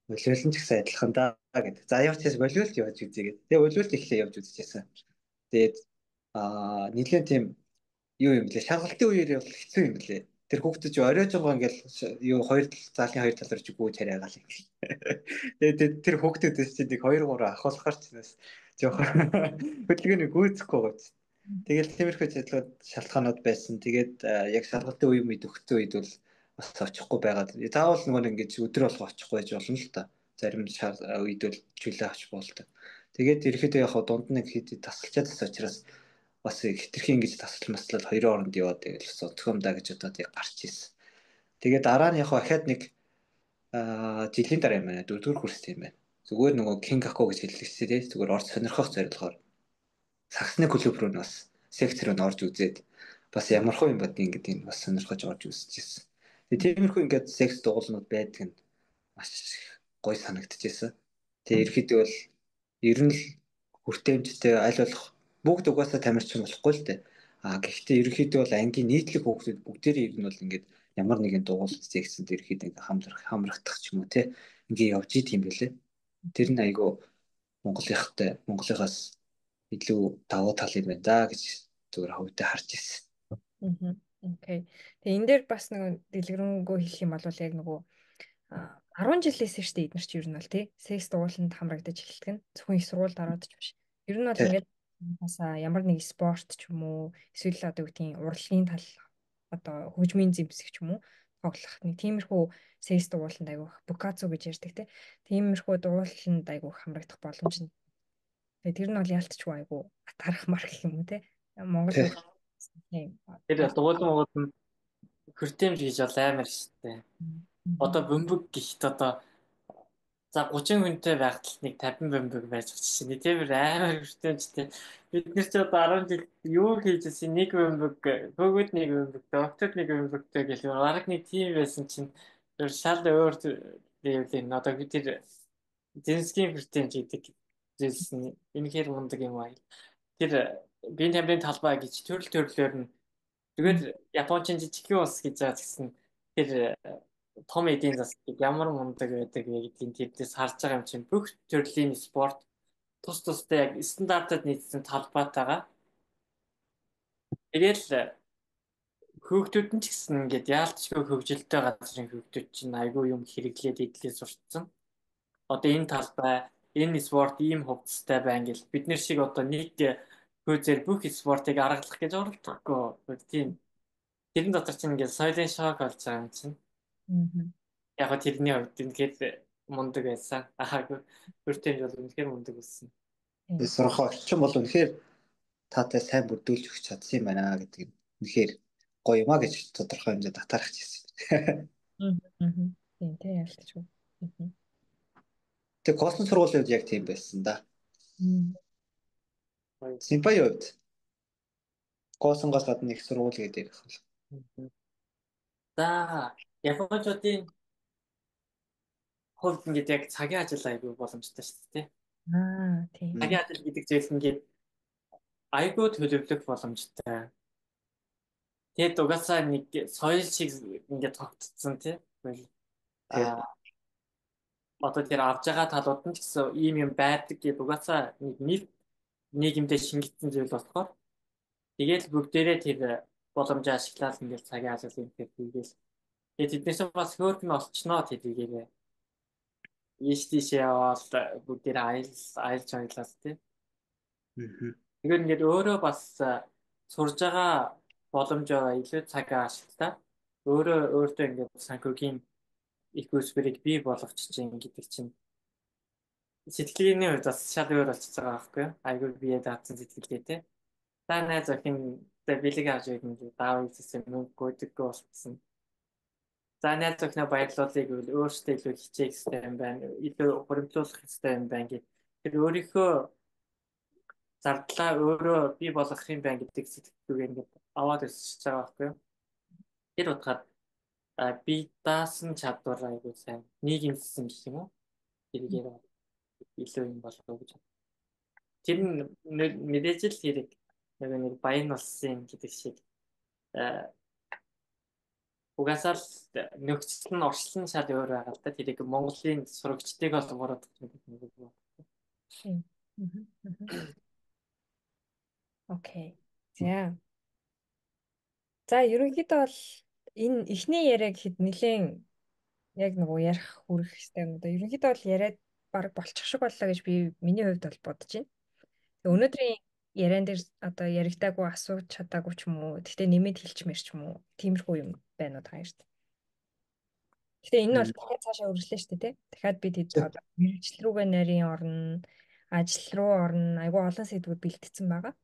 волейбол нь ч гэсэн адилхан даа гэдэг. За явчихсан волейболд явж үзье гэдэг. Тэгээ волейболд ихлэ явж үзчихсэн. Тэгээд нэлээд тийм юу юм блэ шалгалтын үеэр бол хэцүү юм блэ. Тэр хүүхдүүд оройжгоо ингээл юу заалын хоёр талаар ч гүйж хараагаал юм. Тэгээд тэр хүүхдүүдээс чинь нэг 2 3 ахуулахар ч нэс жоохон хөдөлгөөний гүйцэхгүй гоц. Тэгэл тиймэрхүү шалтгаанууд байсан. Тэгээд яг шалгалтын үе мэд өгсөн үед бол бас очихгүй байгаад. Заавал нөгөө ингэж өдөр болго очихгүй байж болно л та. Зарим үед бол чөлөө авч болдог. Тэгээд ерөөхдөө яг дунд нэг хэд тасалчаад tas учраас бас хитрхийн ингэж тасал маслал хоёрын оронд яваад тэгэл сонцгоомдаа гэж удаад яг гарч ирсэн. Тэгээд дараа нь яг ахаад нэг жилийн дараа юм байна. 4-р курст юм байна. Зүгээр нөгөө King Kako гэж хэллэгчтэй тий. Зүгээр орж сонирхох зорилгоор саксны клуб руу бас секц руу орж үзээд бас ямар хөө юм бодгийг гэдэг нь бас сонирхож орж үзэж ирсэн. Тэгээд тиймэрхүү ингээд секс дугуулнууд байдаг нь маш гоё санагдчихсэн. Тэгээд ерөөхдөө бол ер нь л хүртээмжтэй аль болох бүгд угаасаа тамирчин болохгүй л дээ. Гэхдээ ерөөхдөө бол ангийн нийтлэг хүүхдүүд бүгдээрээ ер нь бол ингээд ямар нэгэн дугуйл секцэнд ерөөхдөө ингээд хамрагдах ч юм уу те ингээд явж идэм юм билээ. Тэр нь айгүй Монголынхаас илүү давуу тал юм байна да гэж зүгээр хөвдө харж ирсэн. Окей. Тэгээ энэ дээр бас нэг дэлгэрэнгүй хэлэх юм бол яг нөгөө 10 жилээс шүү дээ эдгээр чи ер нь бол тий секс дугууланд хамрагдаж эхэлдэг нь зөвхөн их сургуульд ороод ч биш. Ер нь бол ингээд бас ямар нэг спорт ч юм уу эсвэл одоо үгтийн урлагийн тал одоо хөгжмийн зэмсэг ч юм уу тоглох нэг тиймэрхүү секс дугууланд айгүйх букацо гэж ярьдаг тий. Тиймэрхүү дугууланд айгүйх хамрагдах боломж нь. Тэгээ тэр нь бол ялтчгүй айгүй атарах марх юм уу тий. Монгол тэр дугуулсан нь хүртээмж гэж бол амар штэ. Одоо бөмбөг гихт одоо за 30 хүнтэй байхад нэг 50 бөмбөг байж чинь тийм амар хүртээмжтэй. Бид нэр чи одоо 10 жил юу хийжсэн нэг бөмбөг бөгөөд нэг бөмбөг доктор нэг бөмбөгтэй гэх юм арга нэг тийм байсан чинь шал өөр левлийн одоо тэр зинсгийн хүртээмж гэдэг зүйлсэн үнэхээр мундаг юм аа. Тэр биеийн тамирын талбай гэж төрлөөр нь тэгээд Япончин жижигхэн ус гэж байгаа гэсэн тэр том эдийн засаг ямар мундаг байдаг вэ гэдгийг тэрдээс харж байгаа юм чинь бүх төрлийн спорт тусдаа яг стандартад нийцсэн талбайтайгаа тэгэл хөөгтүүд нь ч гэсэн ингээд яалтчгүй хөгжилтэй газрын хөөгтүүд чинь айгүй юм хэрэглээд идлээ сурцсан. Одоо энэ талбай энэ спорт ийм хувцастай байна гэл бид нар шиг одоо нэг хөөзөр бүх спортыг аргалах гэж оролдохгүй тийм тэрэн дотор чинь ингээд соёлын шок болж байгаа юм чинь. Яг го тэрний хувьд ингээд мундаг байсан. Хүртээмж бол үнэхээр мундаг байсан. Сурах орчин бол үнэхээр таатай сайн бүрдүүлж өгч чадсан юм байна гэдэг нь үнэхээр гоё юм а гэж тодорхой хэмжээнд татаарч ирсэн. Тийм тийм ялтчгүй. Тэг космос сургуулийн үед яг тийм байсан да. Симпаягийн үед космоос гадна их сургууль гэдэг ярих бол. За Японочдын хувьд ингээд яг цагийн ажил айгүй боломжтой шүү дээ. Тийм. Цагийн ажил гэдэг зүйл ингээд айгүй төлөвлөх боломжтой. Тэгээд угаасаа нэг соёл шиг ингээд тогтцсон тийм. Одоо тэр авж байгаа талууд нь ч гэсэн ийм юм байдаг гэдэг угаасаа нэг нийгэмдээ шингэсэн зүйл болохоор тэгээд бүгдээрээ тэр боломжоо ашиглаад ингээд цагийн ажил юм хийгээл. Тэгээд тэднээс бас хөөрхөн олчноо тэдгээрээ ийш тийшээ яваад бүгдээрээ аялж аялаад тийм. Тэгээд ингээд өөрөө бас сурж байгаа боломжоо илүү цагаа ашиглаад өөртөө ингээд санхүүгийн их үсвэрийг бий болгоч чинь гэдэг чинь сэтгэлгээний хувьд бас шал өөр болчихж байгаа байхгүй юу? Айгүй бие даацсан сэтгэлгээ те. Та найз охин бэлэг авч ирэх нь даав гэсэн мөнгө гүйдэггүй болчихсон. За найз охиноо баярлуулъя гэвэл өөртөө илүү хичээх хэрэгтэй юм байна. Илүү хуримтлуулах хэрэгтэй юм байна гэх. Тэр өөрийнхөө зардлаа өөрөө бий болгох юм байна гэдэг сэтгэлгээ ингээд аваад өсөж байгаа байхгүй юу? Тэр утгаар би даасан чадвар айгүй сайн нийгэмсэн гэх юм уу? Тэргээр илүү юм болов уу гэж. Тэр нь мэдээж л хэрэг нэг баян болсон гэдэг шиг угаасаа л нөхцөл нь орчлон шал өөр байгаа л да. Тэрийг Монголын сурагчдыг бол мураад байна. Окей. За ерөнхийдөө бол энэ эхний яриа гэхэд нэлээд яг нөгөө ярих хүрэх хэрэгтэй юм да. Ерөнхийдөө бол яриад баг болчих шиг боллоо гэж би миний хувьд бол бодож байна. Тэгээ өнөөдрийн яриан дээр одоо яригдаагүй асууж чадаагүй ч юм уу. Гэхдээ нэмэд хэлчмээр ч юм уу. Тиймэрхүү юм байна уу та хоёрт. Гэхдээ энэ бол дахиад цаашаа үргэлжлэе шүү дээ, тий. Дахиад бид одоо мэргэжил рүүгээ нарийн орно, ажил руу орно, айгүй олон сэдвүүд бэлтгэсэн байгаа.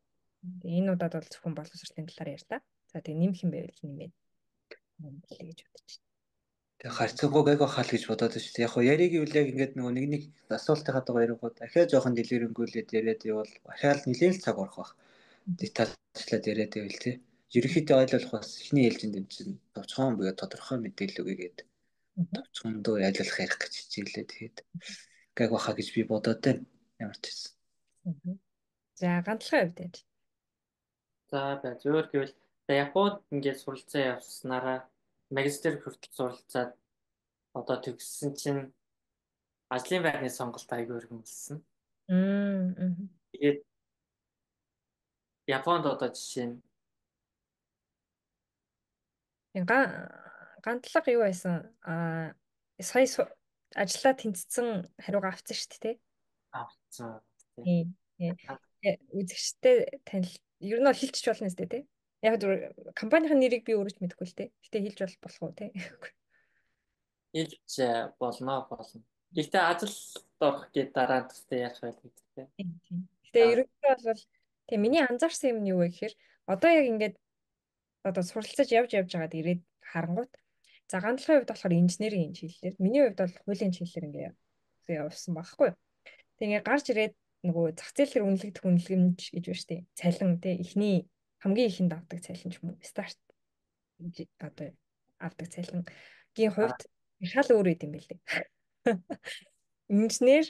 Тэгээ энэ удаад бол зөвхөн боловсролын талаар ярьлаа. За тэгээ нэмэх юм байвал нэмээд хэлье гэж бодож байна. Тэгээ харьцангуй гайг бахал гэж бодоод байна шүү дээ. Яг хоо яриг юу л яг ингээд нөгөө нэг асуултынхаа дагуу ярингууд ахиад жоохон дэлгэрэнгүүлээд яриад явал ахиад нэлээд л цаг орох байх. Детальчлаад яриад байвал тий. Ерөнхийдөө ойлгох бас эхний ээлжинд юм чинь товчхон буюу тодорхой мэдээлэл үгээд товчхондоо ажиллах ярих гэж хичээлээ. Тэгээд гайг баха гэж би бодоод байна. Ямар ч гэсэн. За ганцлахын хувьд яаж? За зөөр гэвэл Японд ингээд суралцаа явснараа магистр хүртэл суралцаад одоо төгссөн чинь ажлын байрны сонголт айгүй өргөн болсон. Тэгээд Японд одоо жишээ нь гантлага юу байсан? Сая ажиллаа тэнцсэн хариугаа авсан шүү дээ. авцсан. Тийм. Үзэгчтэй танил ер нь бол хэлчих болно сте тий. Яг зөв компанийн нэрийг би өөрөө ч мэдэхгүй л тий. Гэтэ хэлж болох уу тий. Хэлж болно. Гэхдээ ажилд орох гээд дараа нь тустай ярих байх хэрэгтэй. Тийм. Гэтэ ерөнхийдөө бол тий миний анзаарсан юм нь юу вэ гэхээр одоо яг ингээд одоо суралцаж явж байгаад ирээд харангуут за ганцлахын хувьд болохоор инженерийн чиглэлээр миний хувьд бол хуулийн чиглэлээр ингээд явсан байхгүй юу. Тэгээ гарч ирээд нөгөө зах зээлээр үнэлэмж гэж байна шүү дээ. Цалин тий эхний хамгийн ихэнд авдаг цалин ч юм уу старт одоо авдаг цалингийн хувьд шал өөр юм билээ. Инженер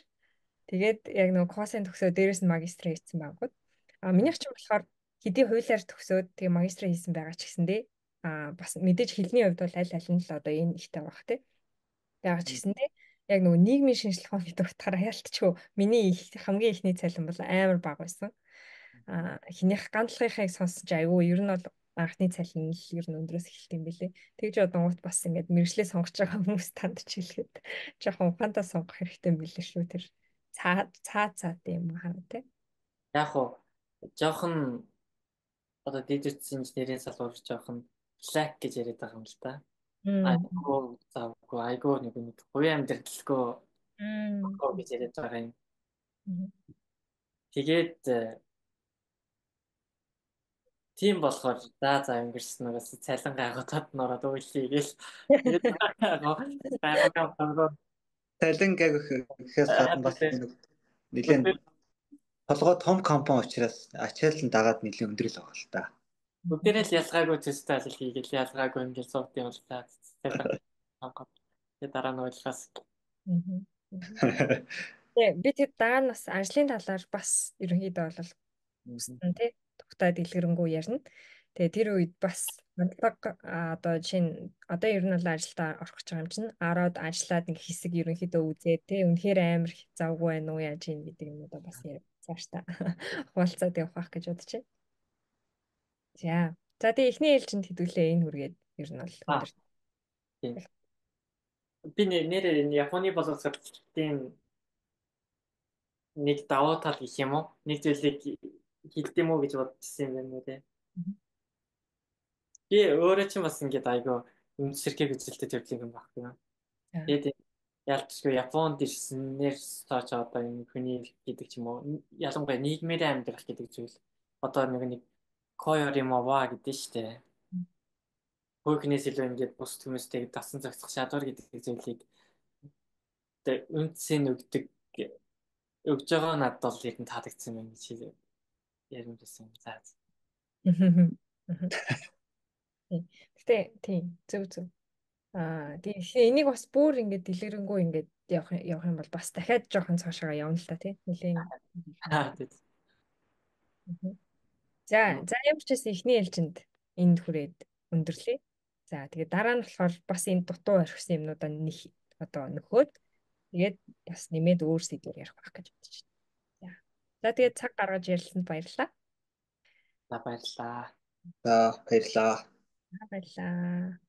тэгээд яг нөгөө косын төгсөө дээрээс нь магистраа хийсэн байгууд. Минийх ч болохоор хэдий хуулиар төгсөөд тэгээ магистраа хийсэн байгаа ч гэсэндээ бас мэдээж хэлний хувьд бол аль аль нь л одоо энэ ихтэй байх тий. Яг ч гэсэндээ яг нөгөө нийгмийн шинжилгээ ухааны утгаараа ялтчихгүй миний хамгийн ихний цалин бол амар бага байсан. Хинийх ганцлагийнхыг сонсож айгүй ер нь бол анхны цалин л ер нь өндөрөөс эхэлт юм билэ. Тэгж одонгууд бас ингээд мэрэгчлээ сонгож байгаа хүмүүс танд ч хэлэхэд жоохон ухаантаа сонгох хэрэгтэй юм билээ шүү тэр. Цаа тийм хараа тий. Яг уу жоохон одоо дижитал инженерийн салбар жоохон лак гэж яриад байгаа юм л да. Айгуу нэг хувийн амьдралгүй гэж яриад байгаа юм. Тэгээд тийм болохоор за өнгөрсөн угаас цалин гайхаад нороод үйлээ гээл. Тэгээд гайхаад Цалин гэхээс гадна бас нэлээд толгой том компани учраас ачаалал дагаад нэлээд өндөр л байгаа л та. Бүгдээрээ л ялгаагүй төстэй ажил хийгээл ялгаагүй ингээд суух юм л та. Тэгээд дараа нь ойлгоос. Би тэр дараа нь бас ажлын талаар бас ерөнхийдөө бол үстэн тий тухтай дэлгэрэнгүй ярина. Тэгээ тэр үед бас хандлага одоо жишээ нь одоо ер нь бол ажилдаа орох гэж байгаа юм чинь ороод ажиллаад нэг хэсэг ерөнхийдөө үзээд тий үнэхээр амар завгүй байна уу яаж юм гэдэг юм одоо бас цааш та хуваалцаад явах байх гэж бодож байна. За тэгээ эхний ээлжинд хэдүүлээ энэ хүргээд ер нь бол өндөр. Би нэрээ Японы боловсролын нэг давуу тал гэх юм уу? Нэг зүйлийг хэлдэм үү гэж бодчихсон юм байна үү те. Би өөрөө ч бас ингээд айгаа үнсэрхэг үзэлтэд явдаг юм баггүй юу. Тэгээд ялцгүй Японд ирснээр цааш одоо энэ хүний гэдэг ч юм уу ялангуяа нийгмийн амьдрах гэдэг зүйл одоо нэг койоримова гэдэг штэ. Хөөкнээс илүү ингээд бус хүмүүстэйг дасан зохицох шалгуур гэдэг зүйлийг үндсээ өгж байгаа надад бол ер нь таалагдсан юм гэж ярим гэсэн. За. Гэтэ тийм зөв. Тийм энийг бас бүр ингээд дэлгэрэнгүй ингээд явах юм бол бас дахиад жоохон цаашаа явна л та тий. Нэлийн. За ямар ч гэсэн эхний ээлжинд энд хүрээд өндөрлөө. За тэгээд дараа нь болохоор бас энэ дутуу орхисон юмнуудаа нэг одоо нөхөөд тэгээд бас нэмээд өөр сэдвээр ярих байх гэж бодож байна. За тэгээд цаг гаргаж ярилцсанд баярлалаа. За баярлалаа. За баярлалаа. Баярлалаа.